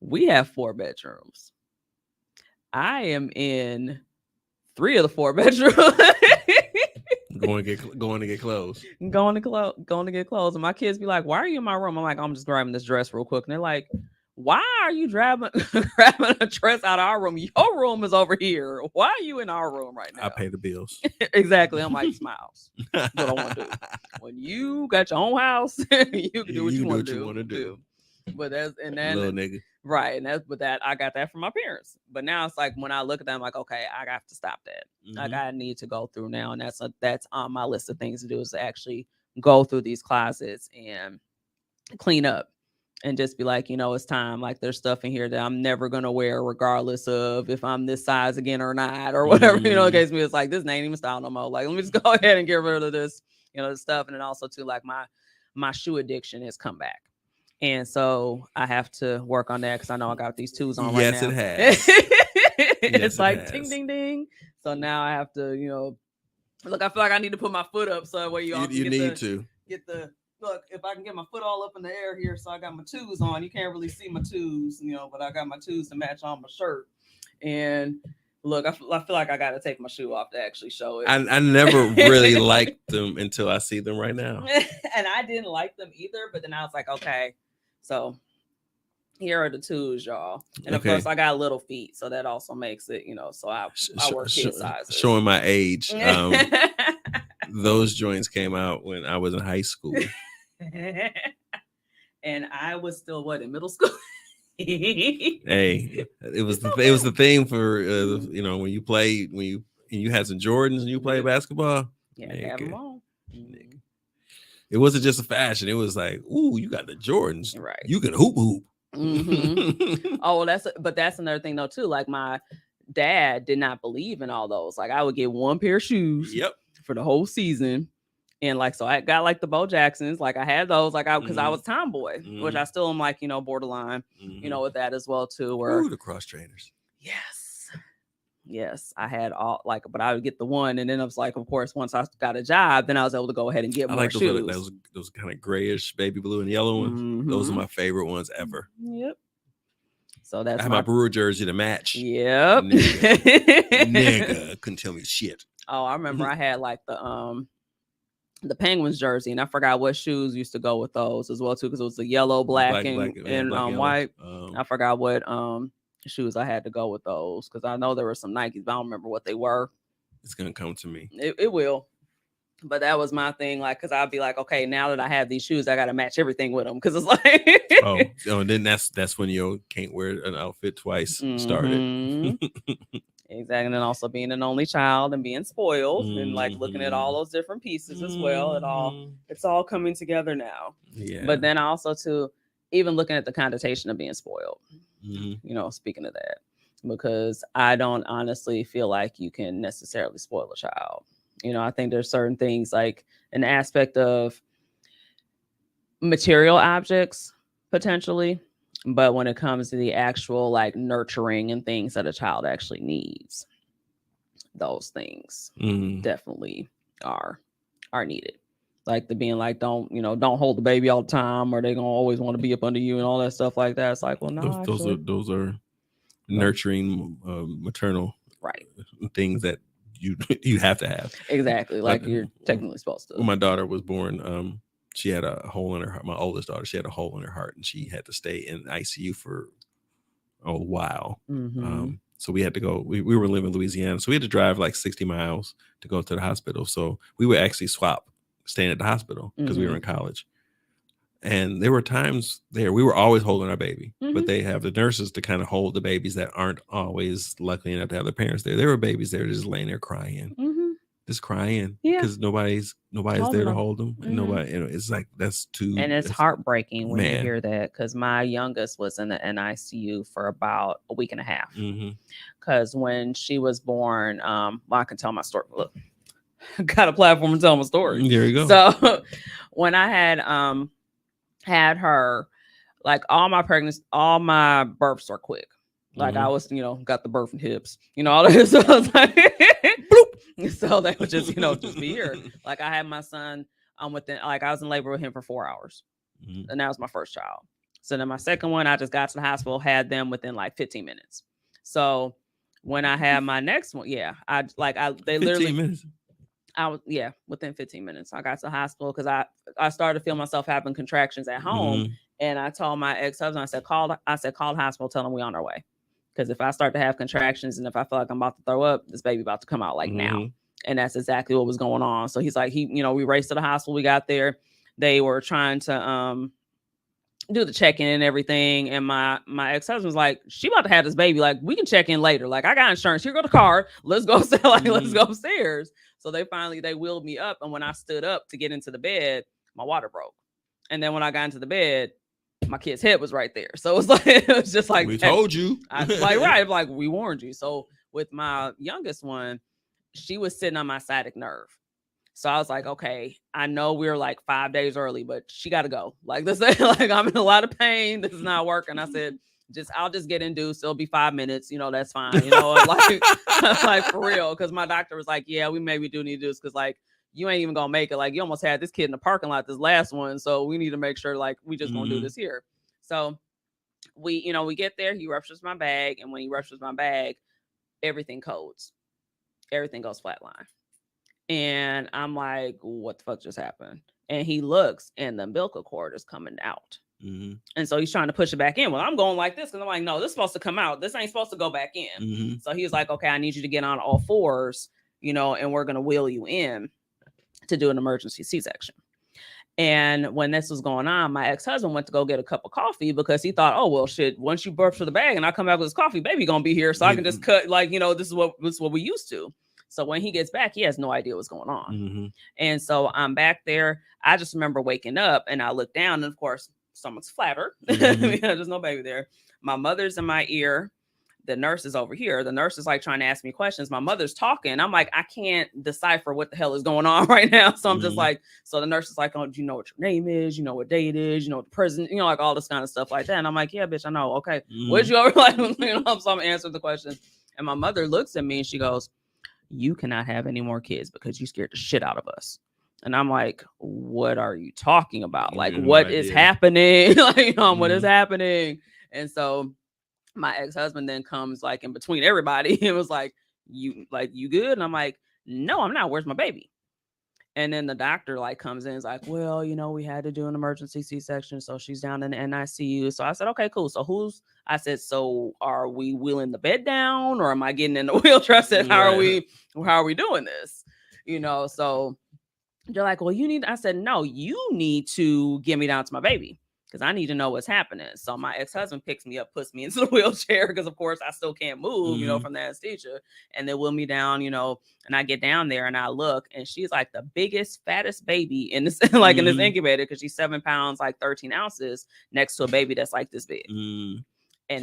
we have 4 bedrooms. I am in 3 of the 4 bedrooms. Going to get clothes. Going to get clothes. And my kids be like, "Why are you in my room?" I'm like, "I'm just grabbing this dress real quick." And they're like, "Why are you grabbing a dress out of our room? Your room is over here. Why are you in our room right now?" I pay the bills. Exactly. I'm like, smiles. That's what I want to do. When you got your own house, you can do what you want to do. But that's little nigga. Right. And I got that from my parents. But now it's like when I look at them, I'm like, okay, I got to stop that. Like I need to go through now. And that's on my list of things to do is to actually go through these closets and clean up and just be like, it's time. Like there's stuff in here that I'm never going to wear regardless of if I'm this size again or not or whatever, in case me, it's like, this ain't even style no more. Like, let me just go ahead and get rid of this, this stuff. And then also too, like my shoe addiction has come back. And so I have to work on that because I know I got these 2s on right now. Yes, it has. It's like ding, ding, ding. So now I have to, look, I feel like I need to put my foot up so that way you need to get the look. If I can get my foot all up in the air here, so I got my 2s on. You can't really see my 2s, but I got my 2s to match on my shirt. And look, I feel like I got to take my shoe off to actually show it. I never really liked them until I see them right now. And I didn't like them either, but then I was like, okay. So here are the 2s, y'all. And of course, I got little feet, so that also makes it, so I work kid sizes. Showing my age. Those joints came out when I was in high school. And I was still in middle school? Hey, it was the thing for you know, when you had some Jordans and you played basketball. Yeah, have them on. It wasn't just a fashion. It was like, ooh, you got the Jordans. Right. You can hoop. Oh, well, that's another thing though too. Like my dad did not believe in all those. Like I would get one pair of shoes for the whole season. And like, so I got like the Bo Jacksons, like I had those, like because I was tomboy, which I still am like, you know, borderline, you know, with that as well too. Where the cross trainers. Yes, I had all like, but I would get the one, and then I was like, of course, once I got a job, then I was able to go ahead and get more shoes. Those kind of grayish, baby blue and yellow ones. Those are my favorite ones ever. Yep. So that's I have my Brewer jersey to match. Yep. Nigga couldn't tell me shit. Oh, I remember I had like the Penguins jersey, and I forgot what shoes used to go with those as well too, because it was the yellow, black and white. I forgot what shoes I had to go with those, because I know there were some Nikes, but I don't remember what they were. It's gonna come to me. It will. But that was my thing, like, because I'd be like, okay, now that I have these shoes, I got to match everything with them, because it's like, oh, and then that's when you can't wear an outfit twice started. Exactly. And then also being an only child and being spoiled and like looking at all those different pieces as well. It's all coming together now. Yeah. But then also too, even looking at the connotation of being spoiled, you know, speaking of that, because I don't honestly feel like you can necessarily spoil a child. You know, I think there's certain things like an aspect of material objects potentially, but when it comes to the actual like nurturing and things that a child actually needs, those things definitely are needed. Like the being like, don't hold the baby all the time, or they're gonna always want to be up under you and all that stuff like that. It's like, well, no, those are nurturing maternal things that you have to have. Exactly, like you're technically supposed to. When my daughter was born, she had a hole in her heart. My oldest daughter, she had a hole in her heart, and she had to stay in ICU for a while. So we had to go. We were living in Louisiana, so we had to drive like 60 miles to go to the hospital. So we would actually swap staying at the hospital because we were in college. And there were times there we were always holding our baby, but they have the nurses to kind of hold the babies that aren't always lucky enough to have their parents there. There were babies there just laying there crying, just crying because nobody's there to hold them. Nobody, you know, it's like that's too. And it's heartbreaking when you hear that, because my youngest was in the NICU for about a week and a half. Because when she was born, well, I can tell my story. Look, got a platform to tell my story. There you go. So when I had her, like all my births are quick. Like I was, you know, got the birth and hips, you know, all this. So I was like, bloop. So they would just, you know, just be here. Like I had my son, I was in labor with him for 4 hours, and that was my first child. So then my second one, I just got to the hospital, had them within like 15 minutes. So when I had my next one, they literally 15 minutes. Within 15 minutes, I got to the hospital because I started to feel myself having contractions at home. And I told my ex-husband, I said, call the hospital, tell them we on our way. Because if I start to have contractions and if I feel like I'm about to throw up, this baby about to come out like now. And that's exactly what was going on. So he's like, we raced to the hospital. We got there. They were trying to do the check-in and everything. And my ex-husband was like, she about to have this baby. Like, we can check in later. Like, I got insurance. Here go the car. Let's go. Let's go upstairs. So they wheeled me up. And when I stood up to get into the bed, my water broke. And then when I got into the bed, my kid's head was right there. So it was just like, we told you. I was like, right. Like, we warned you. So with my youngest one, she was sitting on my sciatic nerve. So I was like, okay, I know we're like 5 days early, but she got to go. Like this, like I'm in a lot of pain. This is not working. I said, I'll just get induced. It'll be 5 minutes. You know, that's fine. You know, like for real. Cause my doctor was like, yeah, we maybe do need to do this. Cause like, you ain't even gonna make it. Like you almost had this kid in the parking lot, this last one. So we need to make sure like we just gonna do this here. So we get there, he ruptures my bag. And when he ruptures my bag, everything codes. Everything goes flatline. And I'm like, what the fuck just happened? And he looks and the umbilical cord is coming out. And so he's trying to push it back in. Well, I'm going like this because I'm like, no, this is supposed to come out. This ain't supposed to go back in. So he was like, okay, I need you to get on all fours, and we're going to wheel you in to do an emergency C-section. And when this was going on, my ex-husband went to go get a cup of coffee because he thought, oh, well, shit, once you burp to the bag and I come back with this coffee, baby gonna be here. So I can just cut, like, you know, this is what we used to. So when he gets back, he has no idea what's going on. Mm-hmm. And so I'm back there. I just remember waking up and I look down and of course, stomach's flatter. Mm-hmm. There's no baby there. My mother's in my ear. The nurse is over here. The nurse is like trying to ask me questions. My mother's talking. I'm like, I can't decipher what the hell is going on right now. So I'm just like, so the nurse is like, oh, do you know what your name is? You know what day it is? You know what the prison, you know, like all this kind of stuff like that. And I'm like, yeah, bitch, I know. Okay. Where'd you over? Like, you know, so I'm answering the question. And my mother looks at me and she goes, you cannot have any more kids because you scared the shit out of us. And I'm like, what are you talking about? Like, what is happening? Like, you know, what is happening? And so my ex-husband then comes like in between everybody and was like, you good? And I'm like, no, I'm not. Where's my baby? And then the doctor like comes in and is like, well, you know, we had to do an emergency C-section. So she's down in the NICU. So I said, okay, cool. So so are we wheeling the bed down or am I getting in the wheelchair? I said, how are we doing this? You know, so they're like, well, I said, no, you need to get me down to my baby. Because I need to know what's happening. So my ex-husband picks me up, puts me into the wheelchair because, of course, I still can't move, you know, from the anesthesia. And they wheel me down, you know, and I get down there and I look and she's like the biggest, fattest baby in this, like in this incubator because she's 7 pounds, like 13 ounces next to a baby that's like this big. And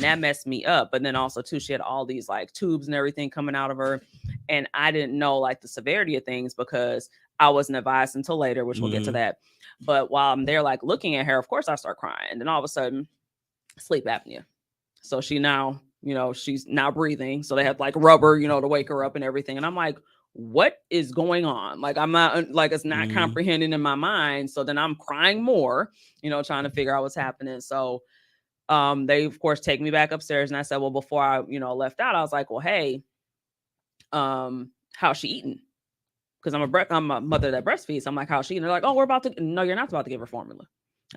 that messed me up. But then also, too, she had all these like tubes and everything coming out of her. And I didn't know like the severity of things because I wasn't advised until later, which we'll get to that. But while I'm there, like looking at her, of course, I start crying. And then all of a sudden, sleep apnea. So she now, you know, she's now breathing. So they have like rubber, you know, to wake her up and everything. And I'm like, what is going on? Like, I'm not like, it's not comprehending in my mind. So then I'm crying more, you know, trying to figure out what's happening. So they, of course, take me back upstairs. And I said, well, before I, you know, left out, I was like, well, hey, how's she eating? Because I'm a mother that breastfeeds. I'm like, how's she? And they're like, oh, no, you're not about to give her formula.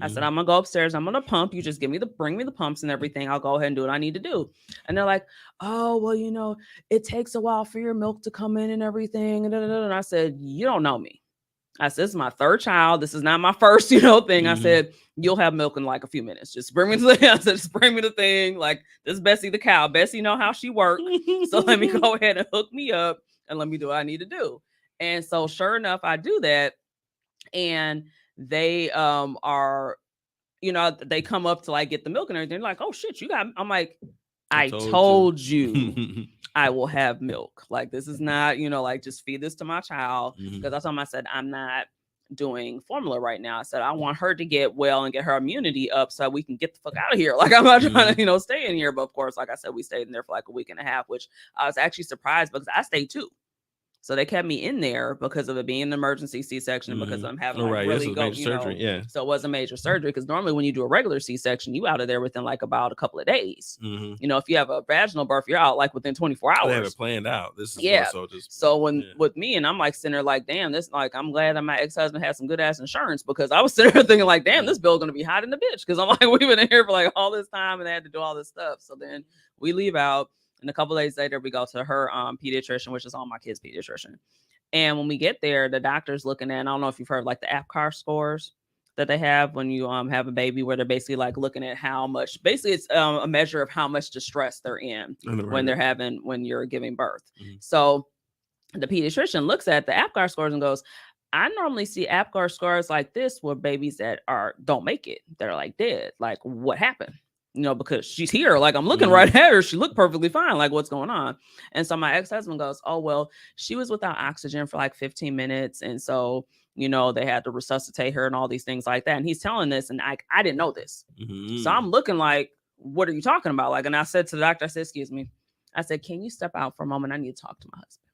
I said, I'm gonna go upstairs. I'm gonna pump. You just bring me the pumps and everything. I'll go ahead and do what I need to do. And they're like, oh, well, you know, it takes a while for your milk to come in and everything. And I said, you don't know me. I said, this is my third child. This is not my first, you know, thing. I said, you'll have milk in like a few minutes. Just bring me the thing. Like, this is Bessie the cow. Bessie know how she works. So let me go ahead and hook me up and let me do what I need to do. And so sure enough, I do that. And they are, you know, they come up to like get the milk and everything. They're like, oh shit, you got, I'm like, I told you I will have milk. Like, this is not, you know, like just feed this to my child. Because that's why I said, I'm not doing formula right now. I said, I want her to get well and get her immunity up so we can get the fuck out of here. Like, I'm not trying to, you know, stay in here. But of course, like I said, we stayed in there for like a week and a half, which I was actually surprised because I stayed too. So they kept me in there because of it being an emergency C-section and because I'm having like really go, you know, surgery. So it was a major surgery because normally when you do a regular C-section, you out of there within like about a couple of days. You know, if you have a vaginal birth, you're out like within 24 hours. They have it planned out. This is so with me and I'm like sitting there like, damn, this like I'm glad that my ex-husband had some good ass insurance because I was sitting there thinking like, damn, this bill's gonna be hot in the bitch because I'm like, we've been in here for like all this time and they had to do all this stuff. So then we leave out and a couple of days later we go to her pediatrician, which is all my kids' pediatrician. And when we get there, the doctor's looking at, I don't know if you've heard like the APCAR scores that they have when you have a baby, where they're basically like looking at how much, basically it's a measure of how much distress they're in when you're giving birth. So the pediatrician looks at the APCAR scores and goes, I normally see APCAR scores like this with babies that don't make it. They're like dead. Like, what happened? You know, because she's here. Like, I'm looking right at her. She looked perfectly fine. Like, what's going on? And so my ex-husband goes, oh, well, she was without oxygen for like 15 minutes. And so, you know, they had to resuscitate her and all these things like that. And he's telling this. And I didn't know this. So I'm looking like, what are you talking about? Like, and I said to the doctor, I said, excuse me. I said, can you step out for a moment? I need to talk to my husband.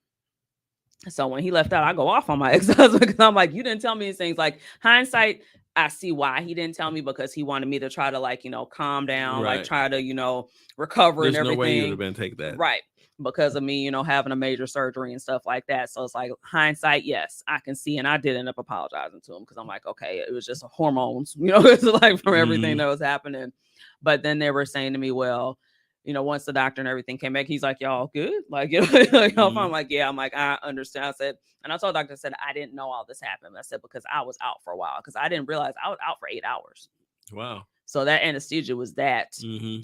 So when he left out, I go off on my ex-husband because I'm like, you didn't tell me these things. Like, hindsight, I see why he didn't tell me because he wanted me to try to like, you know, calm down, like try to, you know, recover and everything. There's no way you would have been take that. Right. Because of me, you know, having a major surgery and stuff like that. So it's like hindsight, yes, I can see. And I did end up apologizing to him because I'm like, okay, it was just hormones, you know, it's like from everything that was happening. But then they were saying to me, well, once the doctor and everything came back, he's like, y'all good? Like, like, I'm like, yeah. I'm like, I understand. I said, and I told the doctor, I said, I didn't know all this happened. I said, because I was out for a while, because I didn't realize I was out for 8 hours. Wow. So that anesthesia was that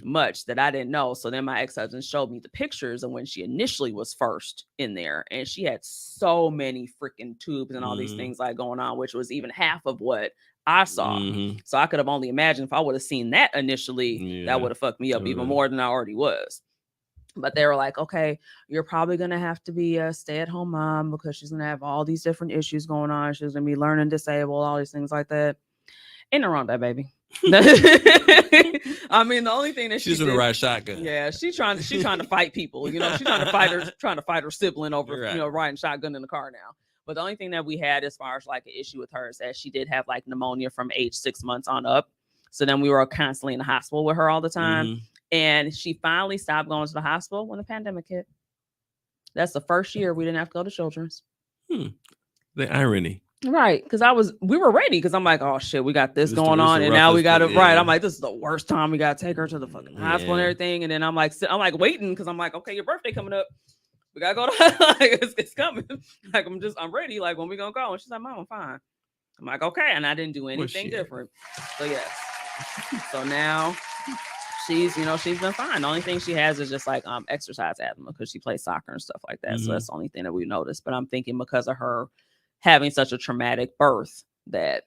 much that I didn't know. So then my ex-husband showed me the pictures of when she initially was first in there, and she had so many freaking tubes and all these things like going on, which was even half of what I saw. So I could have only imagined if I would have seen that initially, that would have fucked me up even more than I already was. But they were like, okay, you're probably going to have to be a stay-at-home mom because she's going to have all these different issues going on. She's going to be learning disabled, all these things like that. Ain't no wrong with that, baby. I mean, the only thing that she's gonna ride shotgun. Yeah, she's trying to fight people. She's trying to fight her sibling over riding shotgun in the car now. But the only thing that we had as far as like an issue with her is that she did have like pneumonia from age 6 months on up. So then we were constantly in the hospital with her all the time. And she finally stopped going to the hospital when the pandemic hit. That's the first year we didn't have to go to Children's. The irony. Right, because we were ready, because I'm like, oh shit, we got this going on, and now we got it right. I'm like, this is the worst time. We got to take her to the fucking hospital and everything, and then I'm like waiting, because I'm like, okay, your birthday coming up, we gotta go to like, it's coming. Like I'm ready. Like, when we gonna go? And she's like, Mom, I'm fine. I'm like, okay, and I didn't do anything different. So yes, so now she's been fine. The only thing she has is just like exercise asthma, because she plays soccer and stuff like that. So that's the only thing that we noticed. But I'm thinking because of her having such a traumatic birth that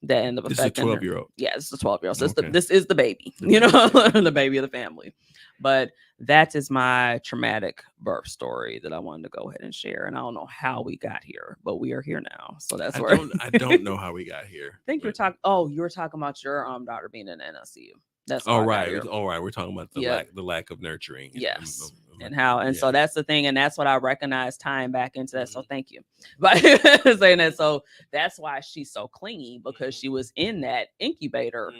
ended up affecting her. 12-year-old. Yeah, it's a 12-year-old. So this is the baby, the baby of the family. But that is my traumatic birth story that I wanted to go ahead and share. And I don't know how we got here, but we are here now. So that's where I don't know how we got here. I think you were talking about your daughter being in NSCU. That's all right. All right. We're talking about the lack of nurturing. Yes. So that's the thing, and that's what I recognize tying back into that. So thank you, but saying that. So that's why she's so clingy, because she was in that incubator,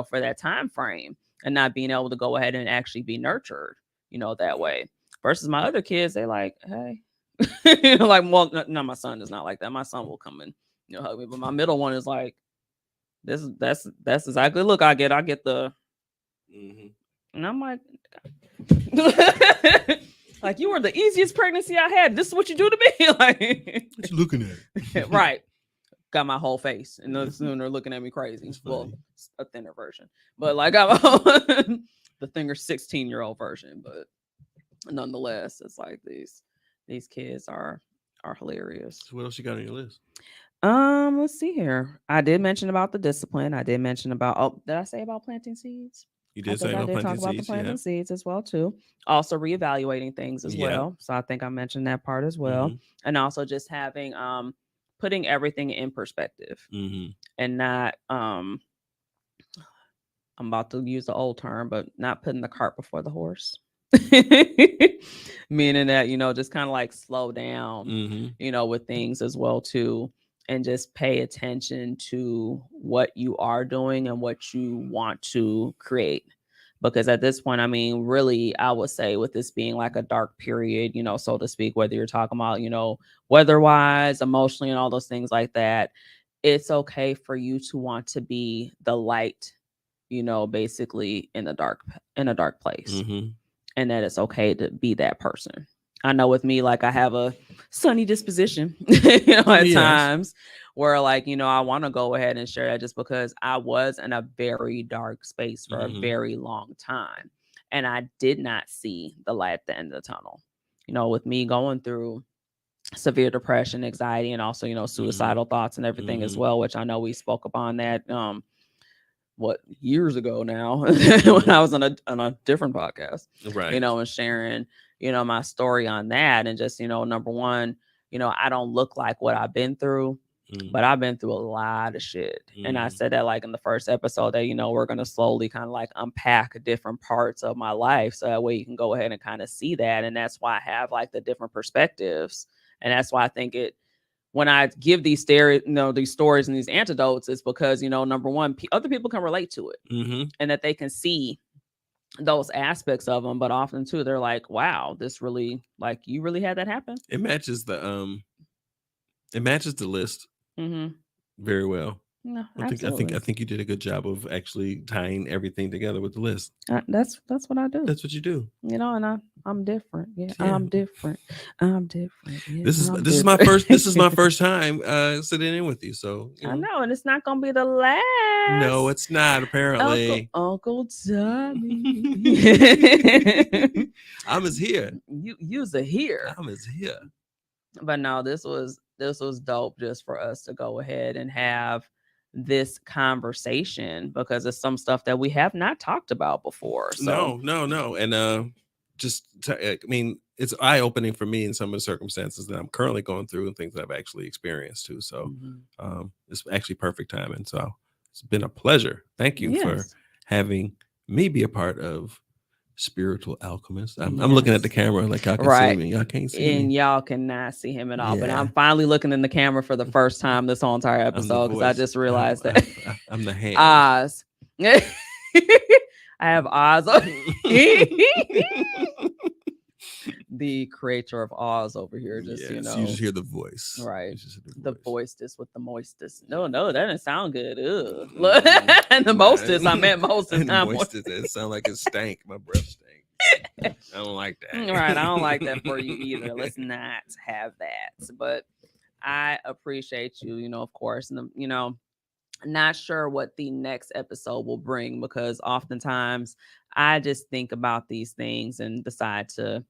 for that time frame, and not being able to go ahead and actually be nurtured, that way. Versus my other kids, they like, hey, like, well, no, my son is not like that. My son will come and hug me, but my middle one is like, that's exactly. Look, I get the, and I'm like. Like, you were the easiest pregnancy I had. This is what you do to me. Like, what you looking at? Right. Got my whole face, and they're looking at me crazy. Well, a thinner version, but like I'm the thinner 16-year-old version. But nonetheless, it's like these kids are hilarious. So what else you got on your list? Let's see here. I did mention about the discipline. I did mention about. Did I say about planting seeds? You did say about planting seeds as well too. Also reevaluating things as well. So I think I mentioned that part as well. And also just having putting everything in perspective and not I'm about to use the old term, but not putting the cart before the horse. Meaning that, just kind of like slow down, with things as well too. And just pay attention to what you are doing and what you want to create. Because at this point, I mean, really, I would say with this being like a dark period, so to speak, whether you're talking about, weather-wise, emotionally, and all those things like that, it's okay for you to want to be the light, basically in a dark place. And that it's okay to be that person. I know with me, like I have a sunny disposition, at times where like, I want to go ahead and share that just because I was in a very dark space for a very long time. And I did not see the light at the end of the tunnel, with me going through severe depression, anxiety, and also, suicidal thoughts and everything as well, which I know we spoke upon that, years ago now when I was on a different podcast, right. And sharing, my story on that. And just, number one, I don't look like what I've been through, but I've been through a lot of shit. And I said that like in the first episode that, we're going to slowly kind of like unpack different parts of my life. So that way you can go ahead and kind of see that. And that's why I have like the different perspectives. And that's why I think when I give these these stories and these antidotes, it's because, number one, other people can relate to it and that they can see those aspects of them. But often too, they're like, wow, this really, like, you really had that happen. It matches the list very well. No, I think you did a good job of actually tying everything together with the list. That's what I do. That's what you do. You know, and I'm different. Yeah, I'm different. I'm different. Yeah, this is my first time sitting in with you. So I know, and it's not gonna be the last. No, it's not. Apparently, Uncle Tommy. I'm as here. You's a here. I'm as here. But no, this was dope just for us to go ahead and have this conversation because it's some stuff that we have not talked about before. So No. And I mean, it's eye-opening for me in some of the circumstances that I'm currently going through and things that I've actually experienced too. So it's actually perfect timing. So it's been a pleasure. Thank you for having me be a part of Spiritual Alchemist. I'm looking at the camera like y'all can see me. Y'all can't see me. And y'all cannot see him at all. But I'm finally looking in the camera for the first time this whole entire episode because I just realized that I'm the hand. Oz. I have Oz. The creator of Oz over here. Just you just hear the voice. Right. The voicest with the moistest. No, that didn't sound good. Ugh. And the mostest, I meant mostest. Moistest. It sounds like it stank. My breath stank. I don't like that. Right. I don't like that for you either. Let's not have that. But I appreciate you, of course. And, not sure what the next episode will bring because oftentimes I just think about these things and decide to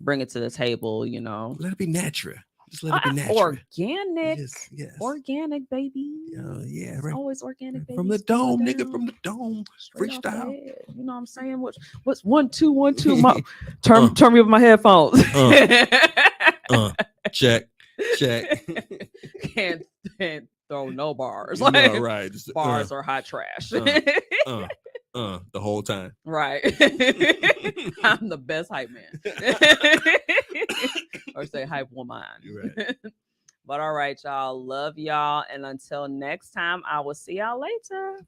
bring it to the table, Let it be natural. Just let it be natural. Organic. Yes. Organic, baby. Yeah. Right. Always organic, baby. From the dome, nigga. From the dome. Freestyle. You know what I'm saying? What's 1 2 1 2? Turn me with my headphones. Check. Can't throw no bars. No, right. Just, bars are hot trash. The whole time. Right. I'm the best hype man. Or say hype woman. Right. But all right, y'all. Love y'all. And until next time, I will see y'all later.